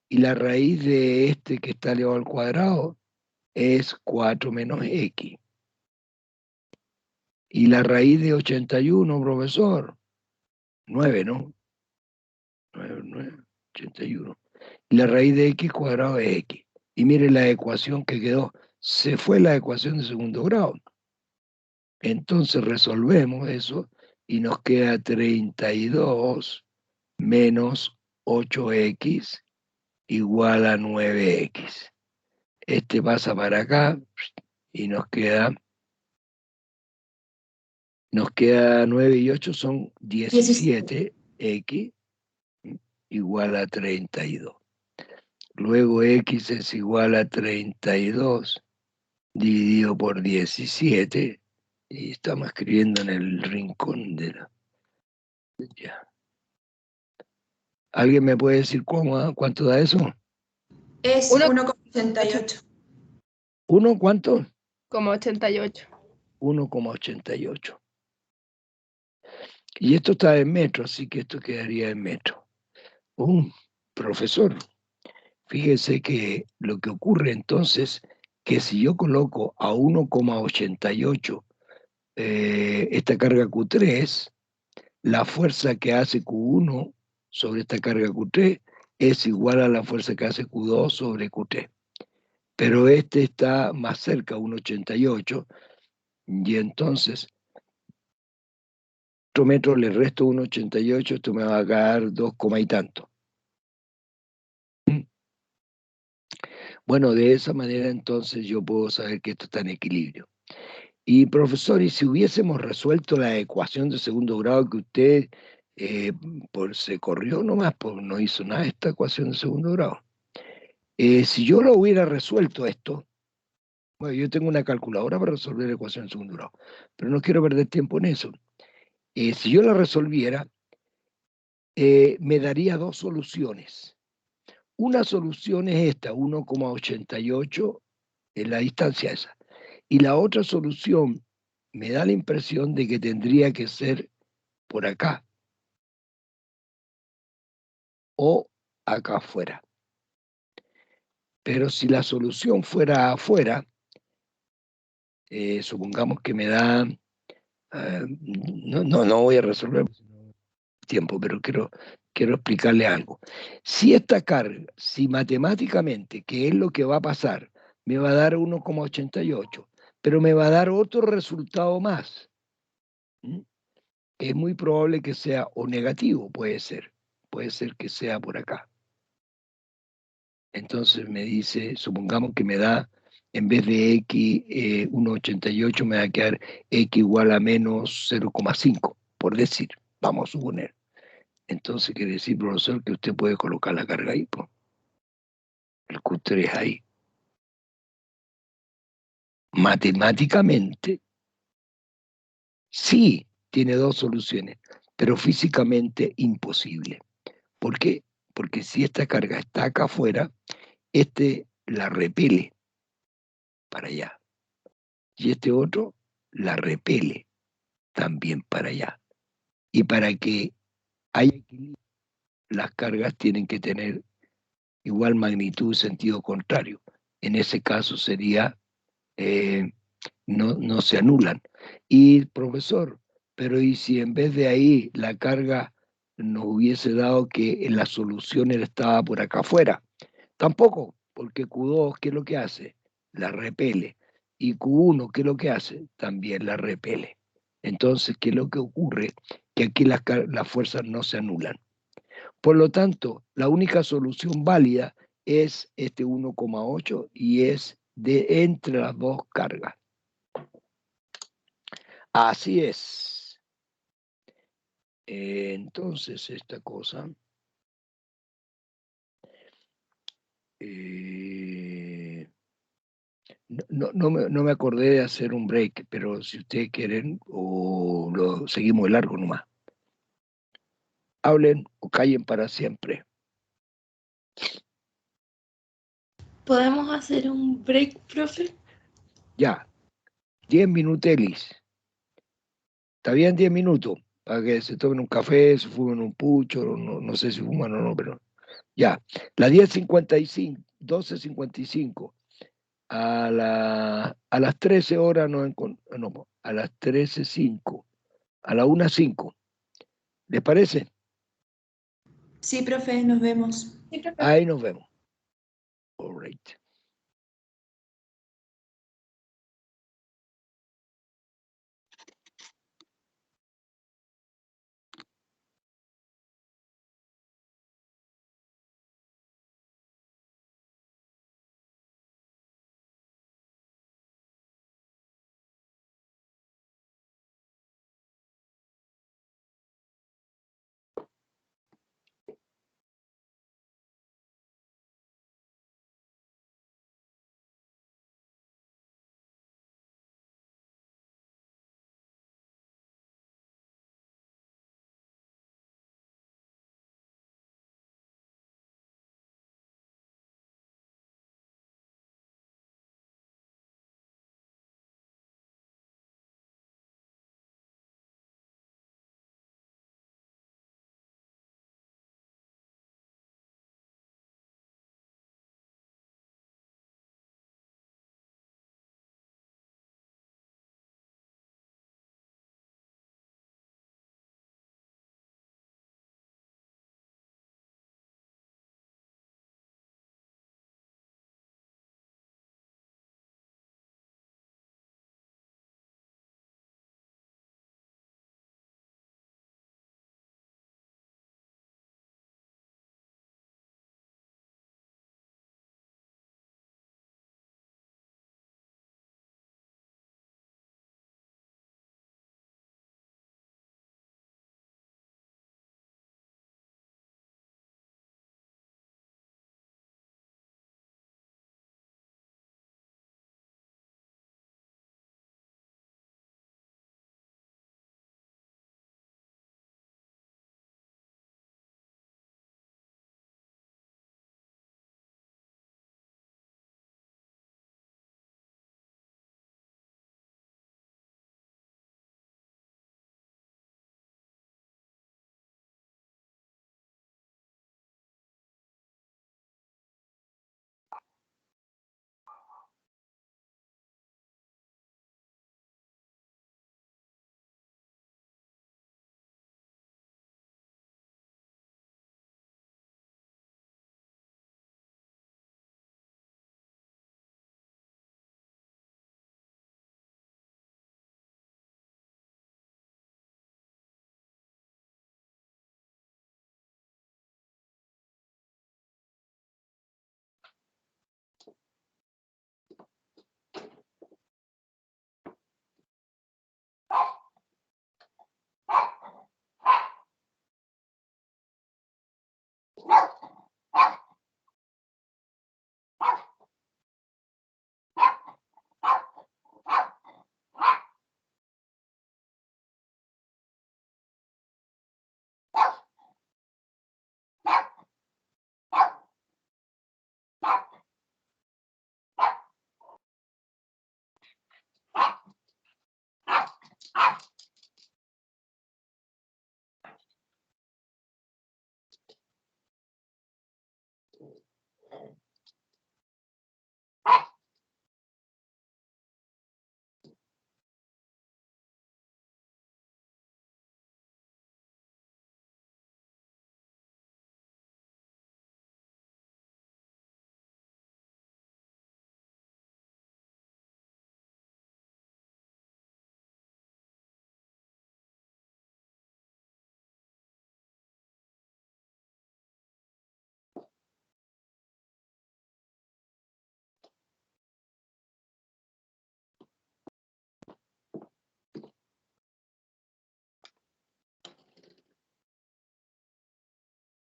Y la raíz de este que está elevado al cuadrado es 4 menos X. Y la raíz de 81, profesor, 9, ¿no? 9, 81. Y la raíz de X cuadrado es X. Y mire la ecuación que quedó. Se fue la ecuación de segundo grado. Entonces resolvemos eso y nos queda 32 menos 8X igual a 9X. Este pasa para acá y nos queda 9 y 8 son 17X igual a 32. Luego X es igual a 32 dividido por 17, y estamos escribiendo en el rincón de la... Ya. ¿Alguien me puede decir cuánto da eso? Es 1,88. 1,88. ¿Uno cuánto? Como 88. 1,88. Y esto está en metro, así que esto quedaría en metro. Profesor, fíjese que lo que ocurre entonces, que si yo coloco a 1,88 esta carga Q3, la fuerza que hace Q1 sobre esta carga Q3 es igual a la fuerza que hace Q2 sobre Q3. Pero este está más cerca, 1,88, y entonces, otro metro le resto 1,88, esto me va a dar 2, y tanto. Bueno, de esa manera entonces yo puedo saber que esto está en equilibrio. Y profesor, y si hubiésemos resuelto la ecuación de segundo grado que usted se corrió nomás, pues no hizo nada esta ecuación de segundo grado. Si yo lo hubiera resuelto esto, bueno, yo tengo una calculadora para resolver la ecuación de segundo grado, pero no quiero perder tiempo en eso. Si yo la resolviera, me daría dos soluciones. Una solución es esta, 1,88 en la distancia esa. Y la otra solución me da la impresión de que tendría que ser por acá o acá afuera. Pero si la solución fuera afuera, supongamos que me da, no voy a resolver tiempo, pero quiero explicarle algo. Si esta carga, si matemáticamente, que es lo que va a pasar, me va a dar 1,88, pero me va a dar otro resultado más, ¿m? Es muy probable que sea o negativo, puede ser que sea por acá. Entonces me dice, supongamos que me da, en vez de x 1,88, me va a quedar x igual a menos 0,5, por decir, vamos a suponer. Entonces quiere decir, profesor, que usted puede colocar la carga ahí, po. El Q3 ahí. Matemáticamente, sí tiene dos soluciones, pero físicamente imposible. ¿Por qué? Porque si esta carga está acá afuera, este la repele para allá. Y este otro la repele también para allá. Y para que haya equilibrio, las cargas tienen que tener igual magnitud y sentido contrario. En ese caso sería, no se anulan. Y profesor, pero ¿y si en vez de ahí la carga nos hubiese dado que la solución estaba por acá afuera? Tampoco, porque Q2, ¿qué es lo que hace? La repele. Y Q1, ¿qué es lo que hace? También la repele. Entonces, ¿qué es lo que ocurre? Que aquí las fuerzas no se anulan. Por lo tanto, la única solución válida es este 1,8 y es de entre las dos cargas. Así es. Entonces, esta cosa... no me acordé de hacer un break, pero si ustedes quieren, o lo seguimos de largo nomás. Hablen o callen para siempre. ¿Podemos hacer un break, profe? Ya, 10 minutelis. ¿Está bien 10 minutos? Para que se tomen un café, se fumen un pucho, no sé si fuman o no, pero ya. Las 10:55, 12:55. A las 13 horas no, a las 13:05, a la 1:05. ¿Les parece? Sí, profe, nos vemos. Sí, profe. Ahí nos vemos. All right.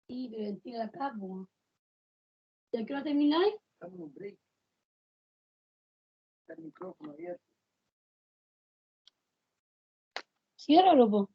Sí, pero tira acá, po. ¿Ya que lo termináis? Estamos en un break. Está el micrófono abierto. Ciérralo, po.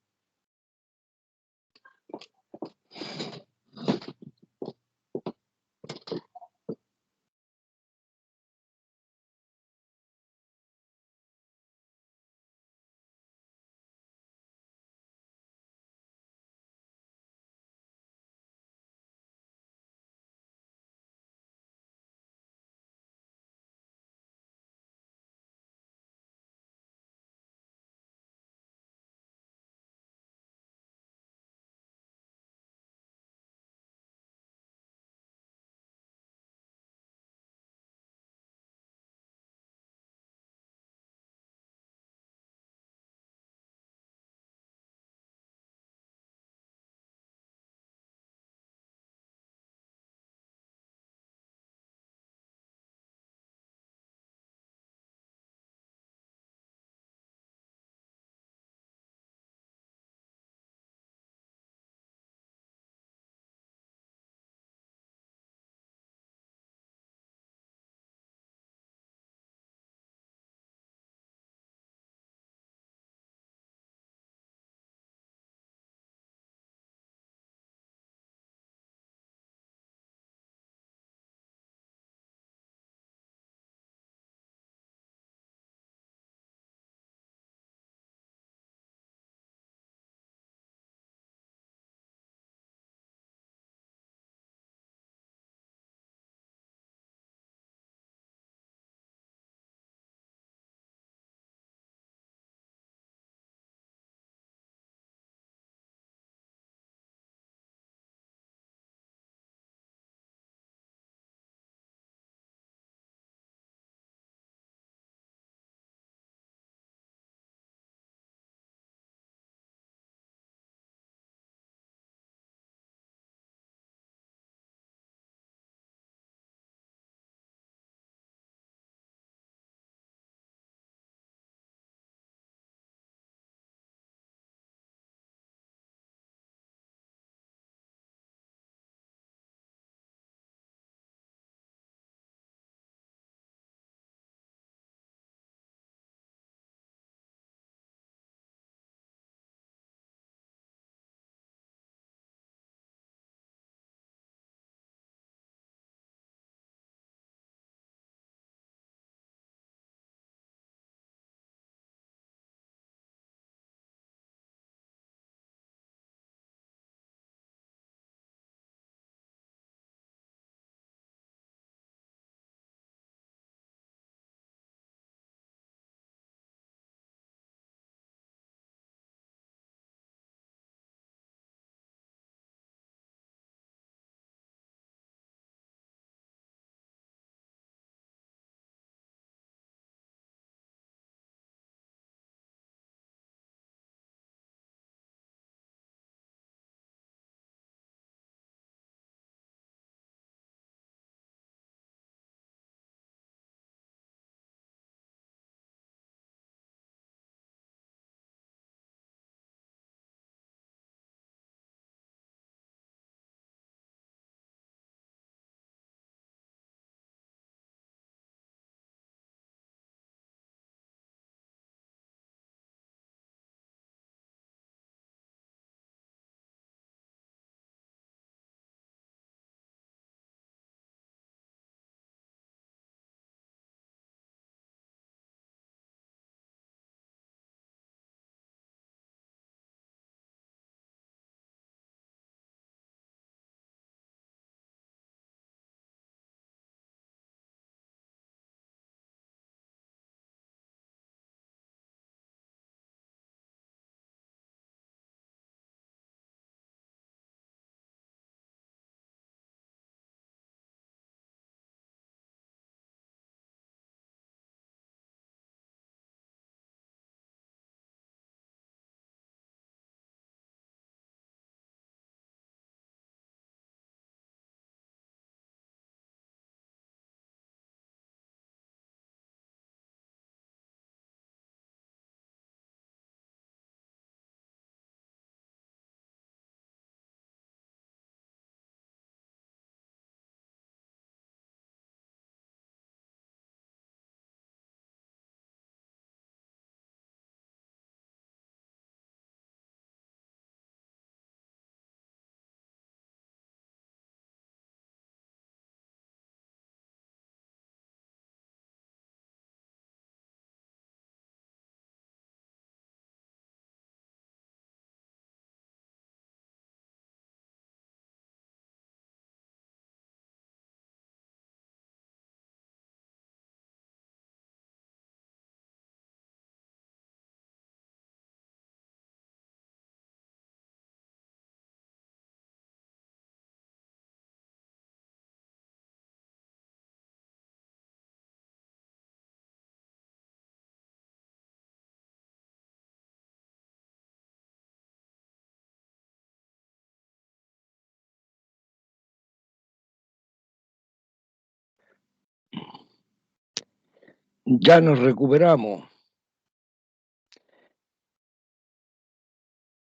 Ya nos recuperamos.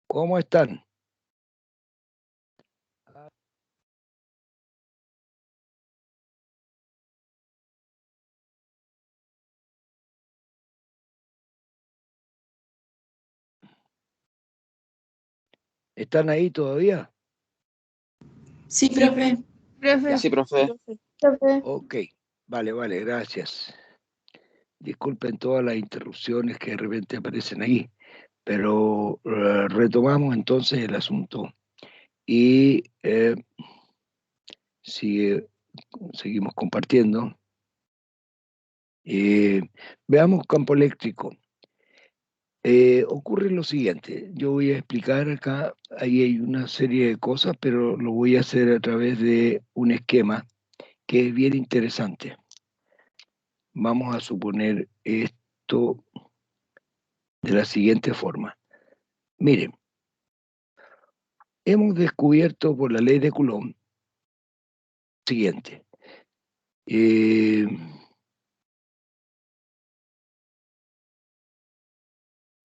¿Cómo están? ¿Están ahí todavía? Sí, profe. Profe. Sí, profe. Profe. Ok, vale, gracias. Disculpen todas las interrupciones que de repente aparecen ahí, pero retomamos entonces el asunto y seguimos compartiendo. Veamos campo eléctrico. Ocurre lo siguiente, yo voy a explicar acá, ahí hay una serie de cosas, pero lo voy a hacer a través de un esquema que es bien interesante. Vamos a suponer esto de la siguiente forma. Miren, hemos descubierto por la ley de Coulomb lo siguiente.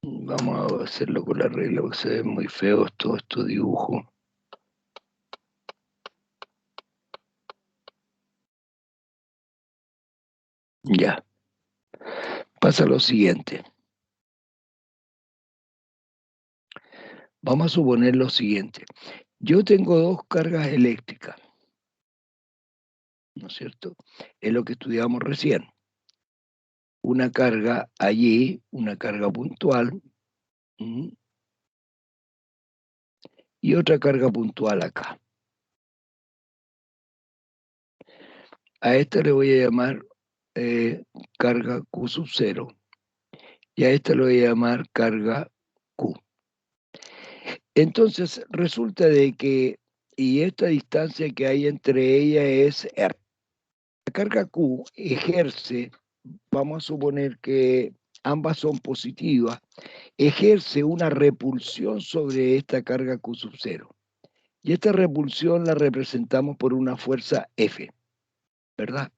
Vamos a hacerlo con la regla porque se ven muy feos todos estos dibujos. Ya. Pasa lo siguiente. Vamos a suponer lo siguiente. Yo tengo dos cargas eléctricas, ¿no es cierto? Es lo que estudiamos recién. Una carga allí, una carga puntual, y otra carga puntual acá. A esta le voy a llamar carga Q sub 0 y a esta le voy a llamar carga Q. Entonces resulta de que, y esta distancia que hay entre ellas es R. La carga Q ejerce, vamos a suponer que ambas son positivas, ejerce una repulsión sobre esta carga Q sub 0. Y esta repulsión la representamos por una fuerza F, ¿verdad?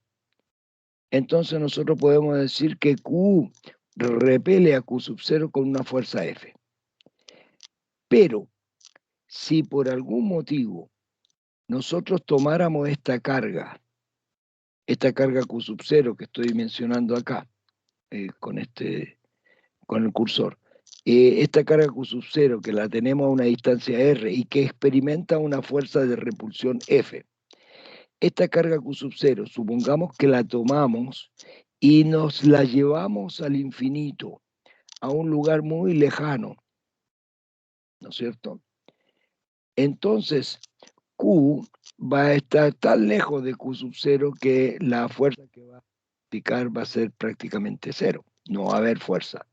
Entonces nosotros podemos decir que Q repele a Q sub 0 con una fuerza F. Pero si por algún motivo nosotros tomáramos esta carga Q sub 0 que estoy mencionando acá, con el cursor, esta carga Q sub 0 que la tenemos a una distancia R y que experimenta una fuerza de repulsión F, esta carga Q sub 0, supongamos que la tomamos y nos la llevamos al infinito, a un lugar muy lejano, ¿no es cierto? Entonces, Q va a estar tan lejos de Q sub 0 que la fuerza que va a aplicar va a ser prácticamente cero, no va a haber fuerza.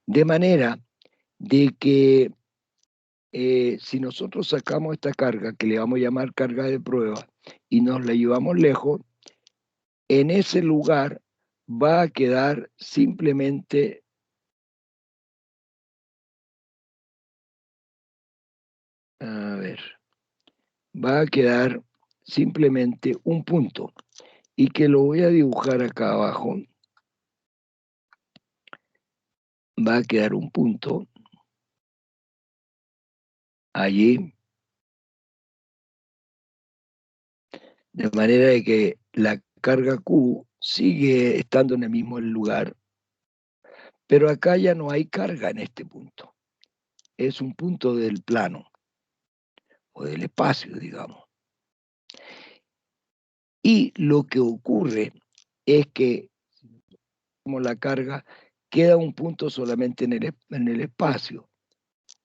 De manera de que si nosotros sacamos esta carga, que le vamos a llamar carga de prueba, y nos la llevamos lejos, en ese lugar va a quedar simplemente va a quedar simplemente un punto y que lo voy a dibujar acá abajo. Va a quedar un punto allí, de manera de que la carga Q sigue estando en el mismo lugar, pero acá ya no hay carga en este punto. Es un punto del plano o del espacio, digamos. Y lo que ocurre es que, como la carga, queda un punto solamente en el espacio.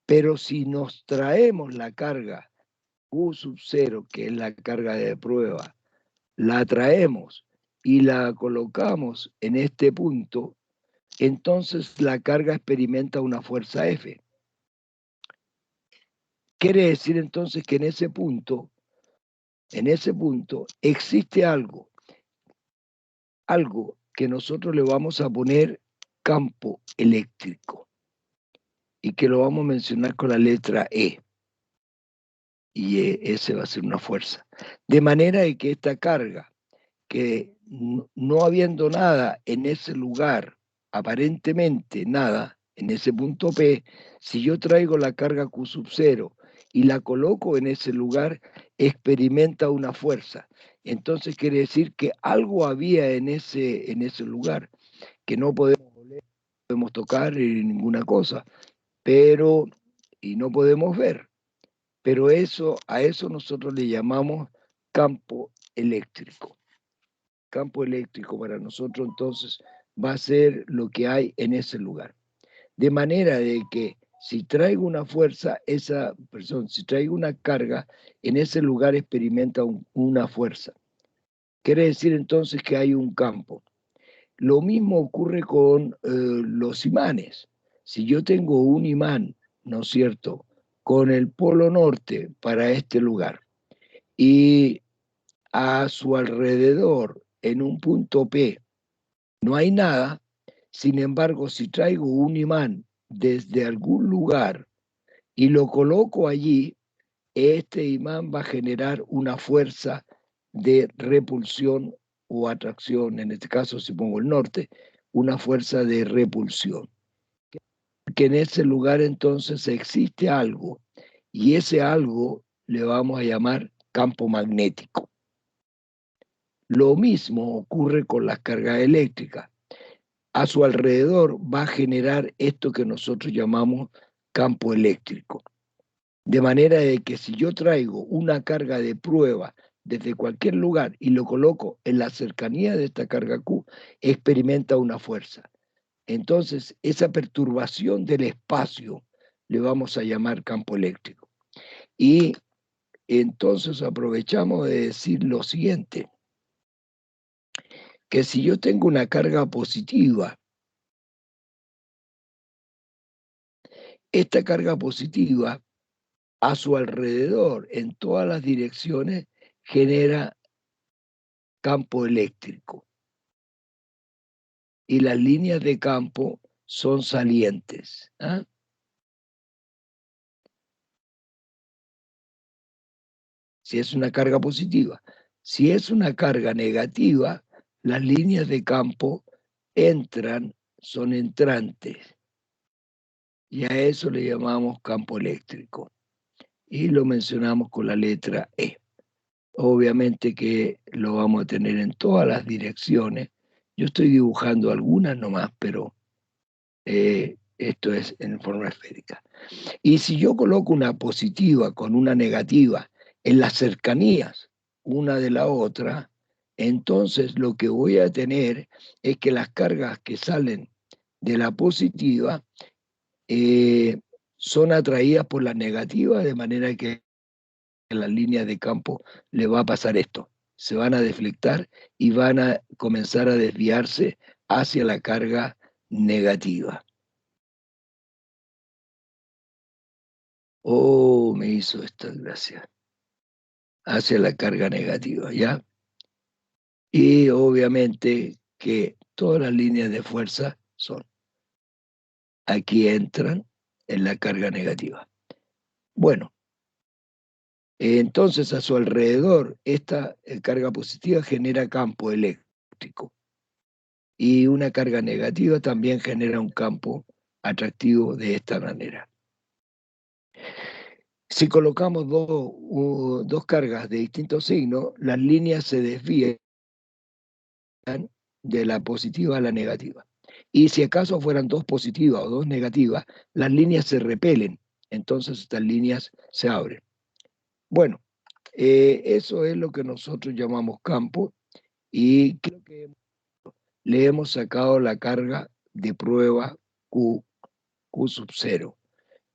Pero si nos traemos la carga Q sub 0, que es la carga de prueba, la traemos y la colocamos en este punto, entonces la carga experimenta una fuerza F. Quiere decir entonces que en ese punto existe algo que nosotros le vamos a poner campo eléctrico y que lo vamos a mencionar con la letra E. Y ese va a ser una fuerza. De manera de que esta carga que no habiendo nada en ese lugar, aparentemente nada, en ese punto P, si yo traigo la carga Q sub 0 y la coloco en ese lugar, experimenta una fuerza. Entonces quiere decir que algo había en ese lugar que no podemos tocar ni ninguna cosa, pero, y no podemos ver. Pero a eso nosotros le llamamos campo eléctrico. Campo eléctrico para nosotros entonces va a ser lo que hay en ese lugar. De manera de que si traigo una fuerza, si traigo una carga, en ese lugar experimenta una fuerza. Quiere decir entonces que hay un campo. Lo mismo ocurre con los imanes. Si yo tengo un imán, ¿no es cierto?, con el polo norte para este lugar y a su alrededor, en un punto P, no hay nada. Sin embargo, si traigo un imán desde algún lugar y lo coloco allí, este imán va a generar una fuerza de repulsión o atracción, en este caso si pongo el norte, una fuerza de repulsión. Que en ese lugar entonces existe algo y ese algo le vamos a llamar campo magnético. Lo mismo ocurre con las cargas eléctricas. A su alrededor va a generar esto que nosotros llamamos campo eléctrico. De manera de que si yo traigo una carga de prueba desde cualquier lugar y lo coloco en la cercanía de esta carga Q, experimenta una fuerza. Entonces, esa perturbación del espacio le vamos a llamar campo eléctrico. Y entonces aprovechamos de decir lo siguiente, que si yo tengo una carga positiva, esta carga positiva a su alrededor, en todas las direcciones, genera campo eléctrico. Y las líneas de campo son salientes. ¿Ah? Si es una carga positiva. Si es una carga negativa, las líneas de campo son entrantes. Y a eso le llamamos campo eléctrico. Y lo mencionamos con la letra E. Obviamente que lo vamos a tener en todas las direcciones. Yo estoy dibujando algunas nomás, pero esto es en forma esférica. Y si yo coloco una positiva con una negativa en las cercanías una de la otra, entonces lo que voy a tener es que las cargas que salen de la positiva son atraídas por la negativa, de manera que en las líneas de campo le va a pasar esto. Se van a deflectar y van a comenzar a desviarse hacia la carga negativa. Oh, me hizo esta gracia. Hacia la carga negativa, ¿ya? Y obviamente que todas las líneas de fuerza aquí entran en la carga negativa. Bueno, entonces a su alrededor esta carga positiva genera campo eléctrico y una carga negativa también genera un campo atractivo de esta manera. Si colocamos dos cargas de distintos signos, las líneas se desvían de la positiva a la negativa. Y si acaso fueran dos positivas o dos negativas, las líneas se repelen, entonces estas líneas se abren. Bueno, eso es lo que nosotros llamamos campo y creo que le hemos sacado la carga de prueba Q sub 0.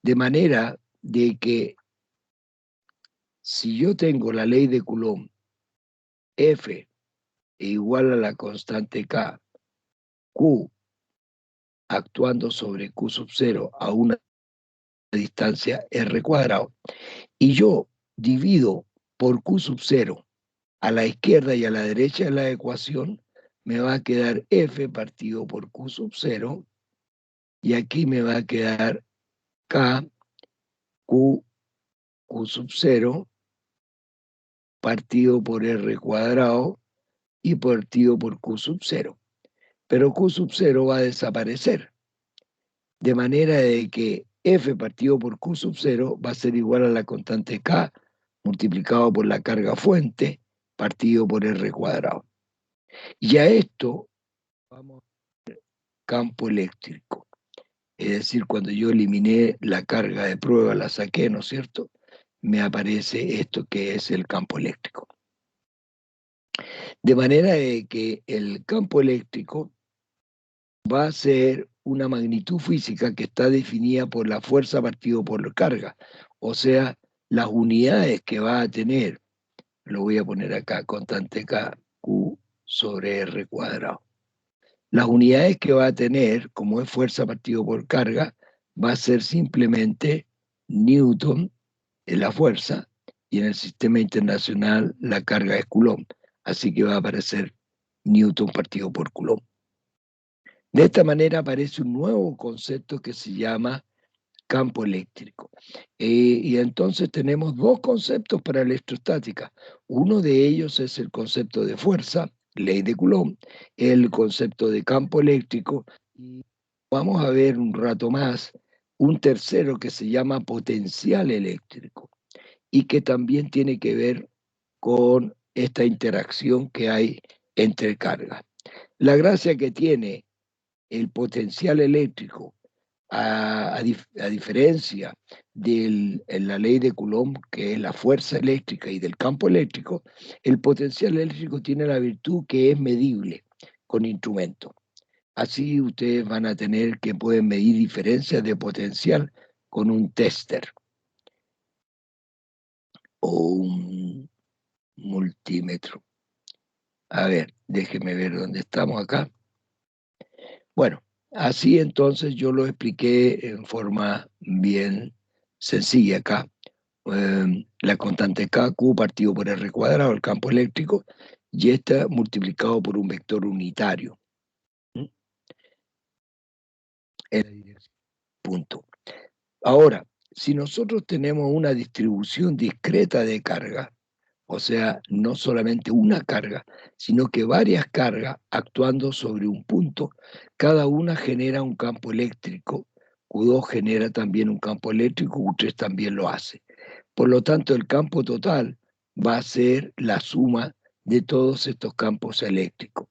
De manera de que si yo tengo la ley de Coulomb, F igual a la constante K, Q actuando sobre Q sub 0 a una distancia R cuadrado, y yo divido por Q sub 0 a la izquierda y a la derecha de la ecuación, me va a quedar F partido por Q sub 0, y aquí me va a quedar K, Q sub 0, partido por R cuadrado, y partido por Q sub 0. Pero Q sub 0 va a desaparecer, de manera de que F partido por Q sub 0 va a ser igual a la constante K multiplicado por la carga fuente partido por R cuadrado. Y a esto vamos a campo eléctrico. Es decir, cuando yo eliminé la carga de prueba, la saqué, ¿no es cierto? Me aparece esto que es el campo eléctrico. De manera de que el campo eléctrico va a ser una magnitud física que está definida por la fuerza partido por la carga. O sea, las unidades que va a tener, lo voy a poner acá, constante K, Q sobre R cuadrado. Las unidades que va a tener, como es fuerza partido por carga, va a ser simplemente Newton en la fuerza y en el sistema internacional la carga es Coulomb. Así que va a aparecer Newton partido por Coulomb. De esta manera aparece un nuevo concepto que se llama campo eléctrico. Y entonces tenemos dos conceptos para electrostática. Uno de ellos es el concepto de fuerza, ley de Coulomb, el concepto de campo eléctrico. Y vamos a ver un rato más un tercero que se llama potencial eléctrico y que también tiene que ver con esta interacción que hay entre cargas. La gracia que tiene el potencial eléctrico, a diferencia de la ley de Coulomb, que es la fuerza eléctrica, y del campo eléctrico, el potencial eléctrico tiene la virtud que es medible con instrumentos. Así ustedes van a tener que pueden medir diferencias de potencial con un tester o un multímetro. A ver, déjenme ver dónde estamos acá. Bueno, así entonces yo lo expliqué en forma bien sencilla acá. La constante K, Q partido por R cuadrado, el campo eléctrico, y esta multiplicado por un vector unitario. En la dirección. Punto. Ahora, si nosotros tenemos una distribución discreta de carga, o sea, no solamente una carga, sino que varias cargas actuando sobre un punto, cada una genera un campo eléctrico, Q2 genera también un campo eléctrico, Q3 también lo hace. Por lo tanto, el campo total va a ser la suma de todos estos campos eléctricos.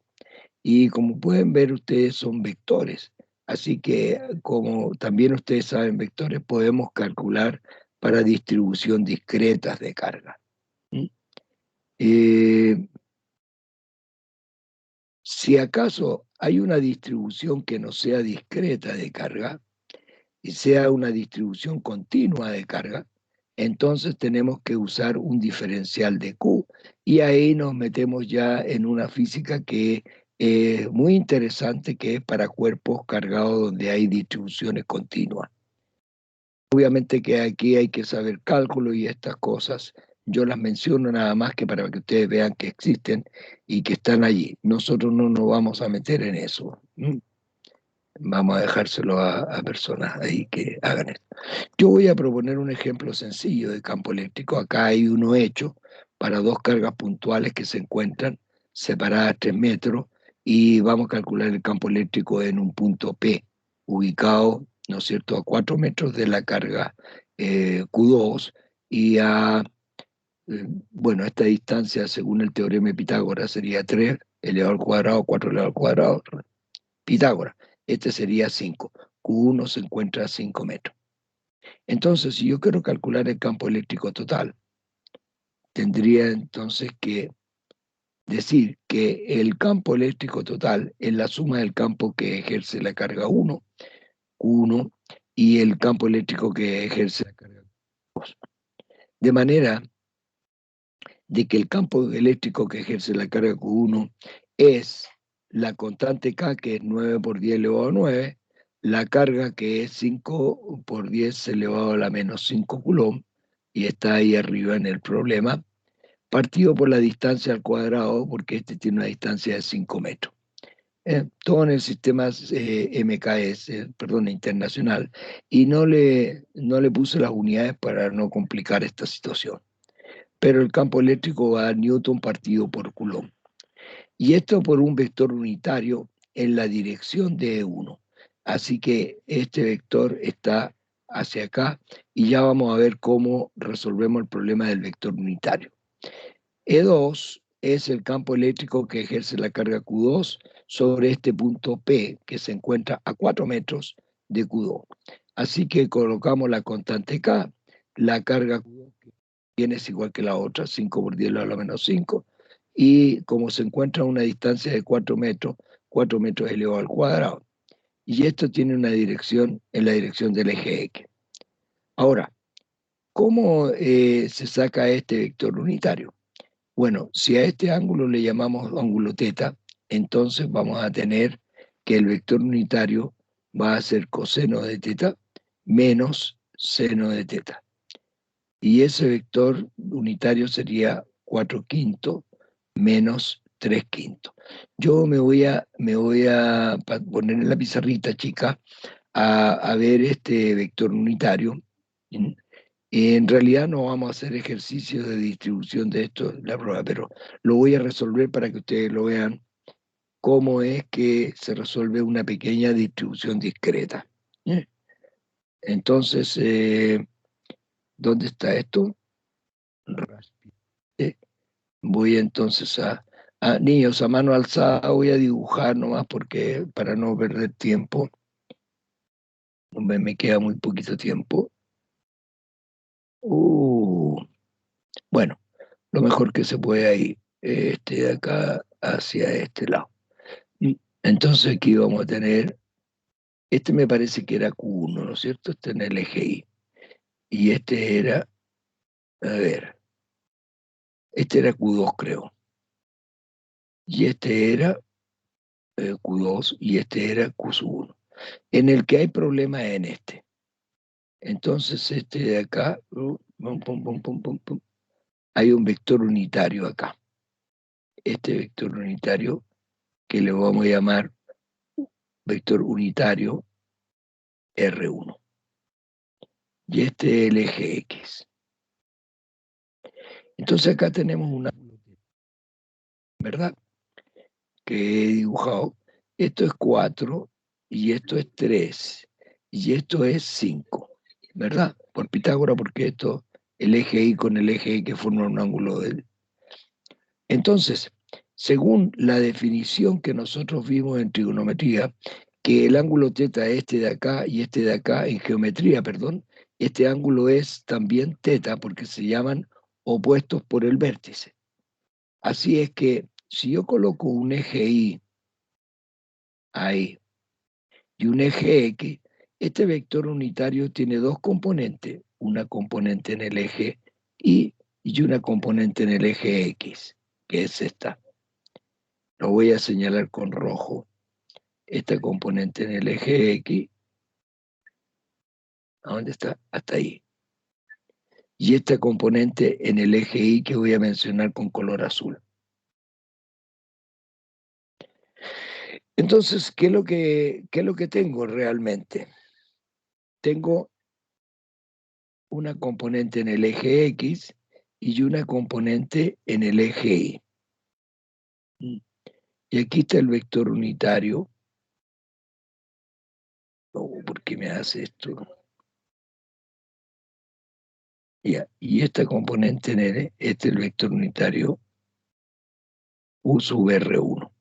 Y como pueden ver ustedes son vectores, así que como también ustedes saben vectores, podemos calcular para distribución discretas de carga. Si acaso hay una distribución que no sea discreta de carga y sea una distribución continua de carga, entonces tenemos que usar un diferencial de Q y ahí nos metemos ya en una física que es muy interesante, que es para cuerpos cargados donde hay distribuciones continuas. Obviamente que aquí hay que saber cálculo y estas cosas. Yo las menciono nada más que para que ustedes vean que existen y que están allí. Nosotros no nos vamos a meter en eso. Vamos a dejárselo a personas ahí que hagan esto. Yo voy a proponer un ejemplo sencillo de campo eléctrico. Acá hay uno hecho para dos cargas puntuales que se encuentran separadas 3 metros y vamos a calcular el campo eléctrico en un punto P, ubicado, ¿no es cierto?, a 4 metros de la carga Q2 y bueno, esta distancia según el teorema de Pitágoras sería 3 elevado al cuadrado, 4 elevado al cuadrado, Pitágoras. Este sería 5. Q1 se encuentra a 5 metros. Entonces, si yo quiero calcular el campo eléctrico total, tendría entonces que decir que el campo eléctrico total es la suma del campo que ejerce la carga 1, Q1, y el campo eléctrico que ejerce la carga 2. De manera de que el campo eléctrico que ejerce la carga Q1 es la constante K, que es 9 por 10 elevado a 9, la carga que es 5 por 10 elevado a la menos 5 Coulomb, y está ahí arriba en el problema, partido por la distancia al cuadrado, porque este tiene una distancia de 5 metros. Todo en el sistema MKS, internacional, y no le puse las unidades para no complicar esta situación. Pero el campo eléctrico va a Newton partido por Coulomb. Y esto por un vector unitario en la dirección de E1. Así que este vector está hacia acá y ya vamos a ver cómo resolvemos el problema del vector unitario. E2 es el campo eléctrico que ejerce la carga Q2 sobre este punto P que se encuentra a 4 metros de Q2. Así que colocamos la constante K, la carga Q2 que es igual que la otra, 5 por 10 a la menos 5, y como se encuentra a una distancia de 4 metros elevado al cuadrado. Y esto tiene una dirección en la dirección del eje X. Ahora, ¿cómo se saca este vector unitario? Bueno, si a este ángulo le llamamos ángulo teta, entonces vamos a tener que el vector unitario va a ser coseno de teta menos seno de teta. Y ese vector unitario sería 4/5 menos 3/5. Yo me voy a poner en la pizarrita, chica, a ver este vector unitario. En realidad no vamos a hacer ejercicios de distribución de esto en la prueba, pero lo voy a resolver para que ustedes lo vean cómo es que se resuelve una pequeña distribución discreta. ¿Eh? Entonces, ¿dónde está esto? Voy entonces niños, a mano alzada voy a dibujar nomás porque para no perder tiempo. Me queda muy poquito tiempo. Bueno, lo mejor que se puede ir de acá hacia este lado. Entonces aquí vamos a tener, me parece que era Q1, ¿no es cierto? Este en el eje Y. Y este era, a ver, este era Q2 creo. Y este era Q2 y este era Q1. En el que hay problema en este. Entonces este de acá, hay un vector unitario acá. Este vector unitario que le vamos a llamar vector unitario R1. Y este es el eje X. Entonces acá tenemos una, ¿verdad? Que he dibujado. Esto es 4 y esto es 3 y esto es 5, ¿verdad? Por Pitágoras, porque esto, el eje Y con el eje X forman un ángulo de... Entonces, según la definición que nosotros vimos en trigonometría, que el ángulo teta este de acá y este de acá, en geometría, perdón, este ángulo es también teta porque se llaman opuestos por el vértice. Así es que si yo coloco un eje Y ahí y un eje X, este vector unitario tiene dos componentes, una componente en el eje Y y una componente en el eje X, que es esta. Lo voy a señalar con rojo. Esta componente en el eje X, ¿a dónde está? Hasta ahí. Y esta componente en el eje Y que voy a mencionar con color azul. Entonces, ¿qué es lo que tengo realmente? Tengo una componente en el eje X y una componente en el eje Y. Y aquí está el vector unitario. ¿Por qué me hace esto? Ya. Y esta componente en N, este es el vector unitario U sub R1.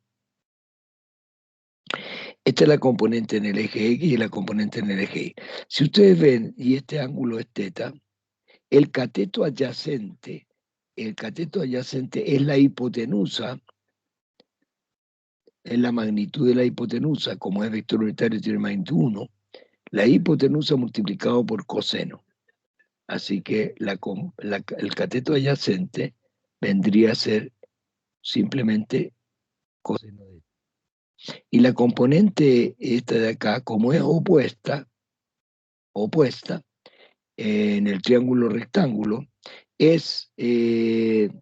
Esta es la componente en el eje X y la componente en el eje Y. Si ustedes ven, y este ángulo es teta, el cateto adyacente es la hipotenusa, es la magnitud de la hipotenusa, como es vector unitario tiene magnitud 1, la hipotenusa multiplicado por coseno. Así que el cateto adyacente vendría a ser simplemente coseno de... Y la componente esta de acá, como es opuesta en el triángulo rectángulo, es el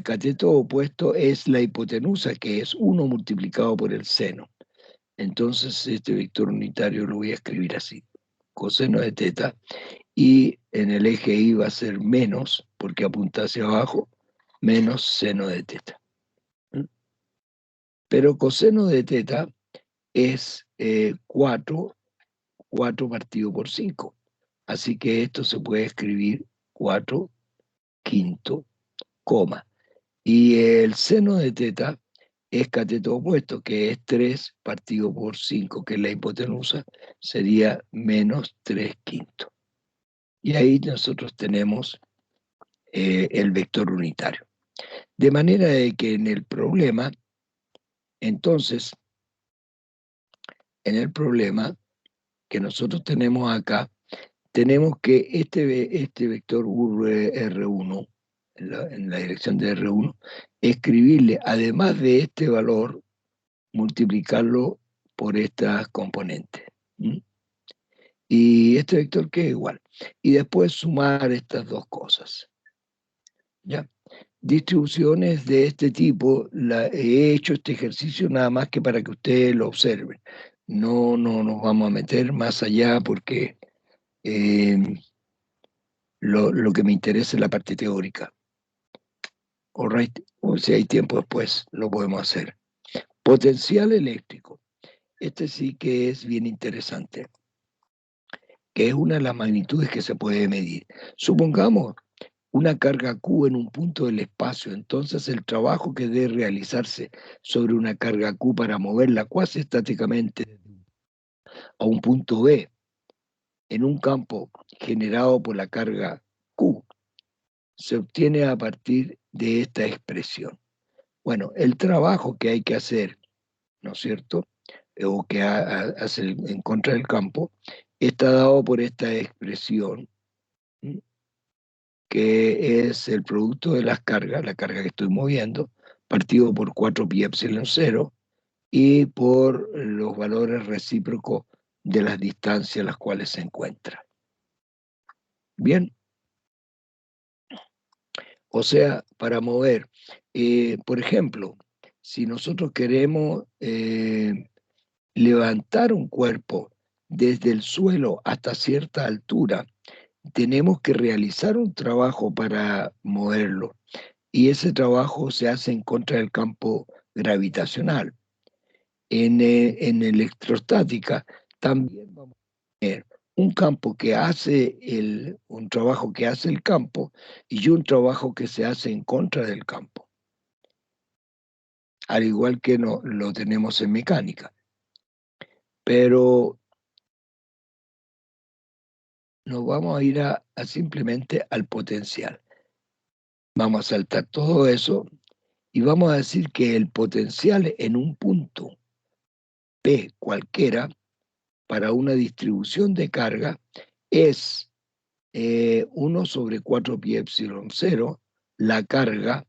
cateto opuesto es la hipotenusa, que es 1 multiplicado por el seno. Entonces este vector unitario lo voy a escribir así, coseno de teta, y en el eje Y va a ser menos, porque apunta hacia abajo, menos seno de teta. Pero coseno de teta es 4 partido por 5. Así que esto se puede escribir 4 quinto, coma. Y el seno de teta es cateto opuesto, que es 3 partido por 5, que es la hipotenusa, sería menos 3 quintos. Y ahí nosotros tenemos el vector unitario. De manera de que en el problema, entonces, en el problema que nosotros tenemos acá, tenemos que este vector R1, en la dirección de R1, escribirle, además de este valor, multiplicarlo por estas componentes. ¿Mm? Y este vector que es igual. Y después sumar estas dos cosas. ¿Ya? Distribuciones de este tipo, he hecho este ejercicio nada más que para que ustedes lo observen. No nos vamos a meter más allá porque lo que me interesa es la parte teórica. All right. O si hay tiempo después, lo podemos hacer. Potencial eléctrico. Este sí que es bien interesante, que es una de las magnitudes que se puede medir. Supongamos una carga Q en un punto del espacio, entonces el trabajo que debe realizarse sobre una carga Q para moverla cuasi estáticamente a un punto B en un campo generado por la carga Q se obtiene a partir de esta expresión. Bueno, el trabajo que hay que hacer, ¿no es cierto?, o que hace en contra del campo, está dado por esta expresión, ¿sí?, que es el producto de las cargas, la carga que estoy moviendo, partido por 4pi epsilon 0 y por los valores recíprocos de las distancias a las cuales se encuentra. Bien. O sea, para mover, por ejemplo, si nosotros queremos levantar un cuerpo desde el suelo hasta cierta altura, tenemos que realizar un trabajo para moverlo. Y ese trabajo se hace en contra del campo gravitacional. En electrostática también vamos a tener un campo que hace un trabajo que hace el campo y un trabajo que se hace en contra del campo. Al igual que lo tenemos en mecánica. Pero nos vamos a ir a simplemente al potencial. Vamos a saltar todo eso y vamos a decir que el potencial en un punto P cualquiera para una distribución de carga es 1 sobre 4pi epsilon 0, la carga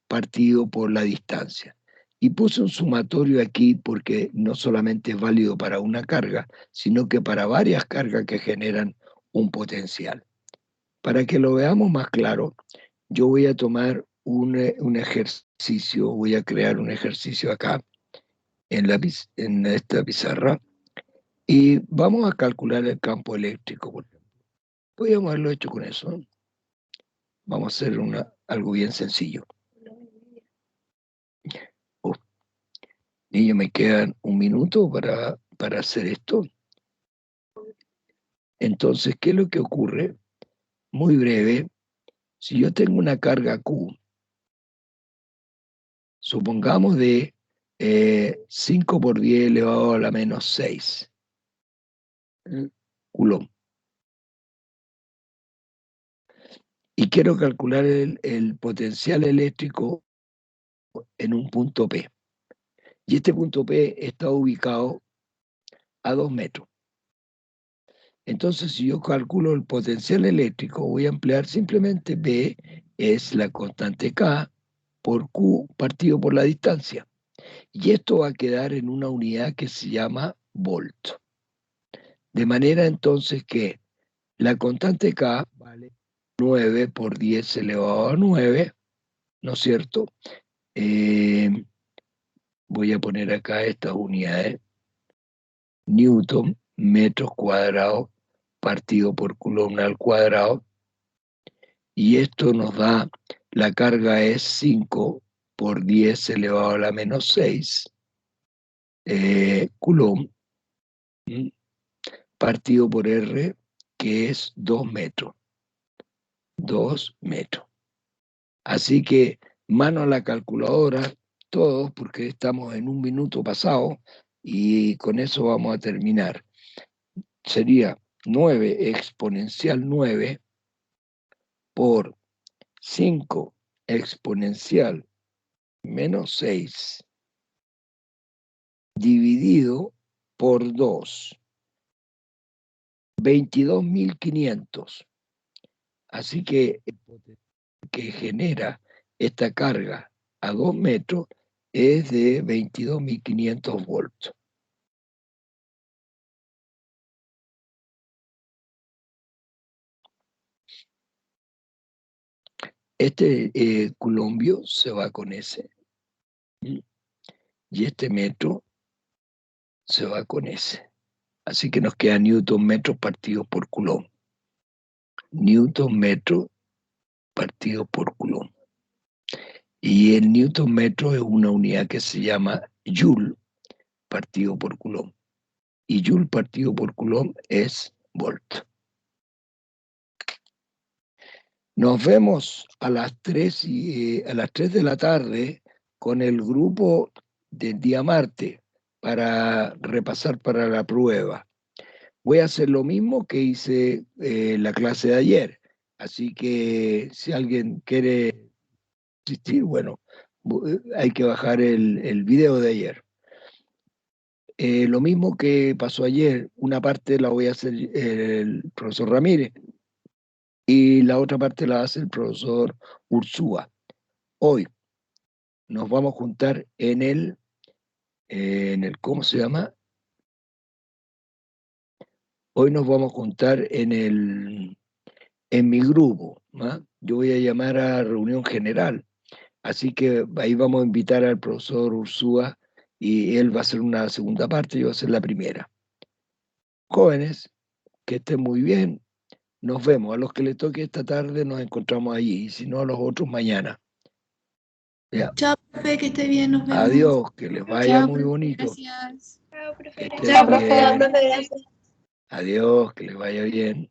partido por la distancia. Y puse un sumatorio aquí porque no solamente es válido para una carga, sino que para varias cargas que generan un potencial. Para que lo veamos más claro, yo voy a tomar un ejercicio, voy a crear un ejercicio acá en esta pizarra y vamos a calcular el campo eléctrico, por ejemplo. Podríamos haberlo hecho con eso, ¿no? Vamos a hacer algo bien sencillo. Niños, me quedan un minuto para hacer esto. Entonces, ¿qué es lo que ocurre? Muy breve, si yo tengo una carga Q, supongamos de 5 por 10 elevado a la menos 6 Coulomb, y quiero calcular el potencial eléctrico en un punto P. Y este punto P está ubicado a 2 metros. Entonces, si yo calculo el potencial eléctrico, voy a emplear simplemente P, es la constante K, por Q partido por la distancia. Y esto va a quedar en una unidad que se llama volt. De manera entonces que la constante K vale 9 por 10 elevado a 9, ¿no es cierto? Voy a poner acá estas unidades. Newton, metros cuadrados, partido por Coulomb al cuadrado. Y esto nos da, la carga es 5 por 10 elevado a la menos 6, Coulomb, partido por R, que es 2 metros. 2 metros. Así que mano a la calculadora, todos, porque estamos en 1 minuto pasado, y con eso vamos a terminar. Sería 9 exponencial 9 por 5 exponencial menos 6 dividido por 2, 22.500. Así que el potencial que genera esta carga a 2 metros es de 22.500 volts. Este coulombio se va con ese. Y este metro se va con ese. Así que nos queda newton metro partido por coulomb. Newton metro partido por coulomb. Y el newton metro es una unidad que se llama joule partido por coulomb. Y joule partido por coulomb es volt. Nos vemos a las 3 de la tarde con el grupo del día martes para repasar para la prueba. Voy a hacer lo mismo que hice la clase de ayer. Así que si alguien quiere asistir, bueno, hay que bajar el video de ayer. Lo mismo que pasó ayer, una parte la voy a hacer el profesor Ramírez y la otra parte la hace el profesor Ursúa. Hoy nos vamos a juntar en el ¿cómo se llama? Hoy nos vamos a juntar en mi grupo, ¿no? Yo voy a llamar a reunión general, así que ahí vamos a invitar al profesor Ursúa y él va a hacer una segunda parte y yo voy a hacer la primera. Jóvenes, que estén muy bien. Nos vemos. A los que les toque esta tarde nos encontramos allí, y si no, a los otros mañana. Ya. Chao, profe, que esté bien, nos vemos. Adiós, que les vaya Chao, muy profe, bonito. gracias. Chao, profe. Que estén Chao, profe. bien. Profe, gracias. Adiós, que les vaya bien.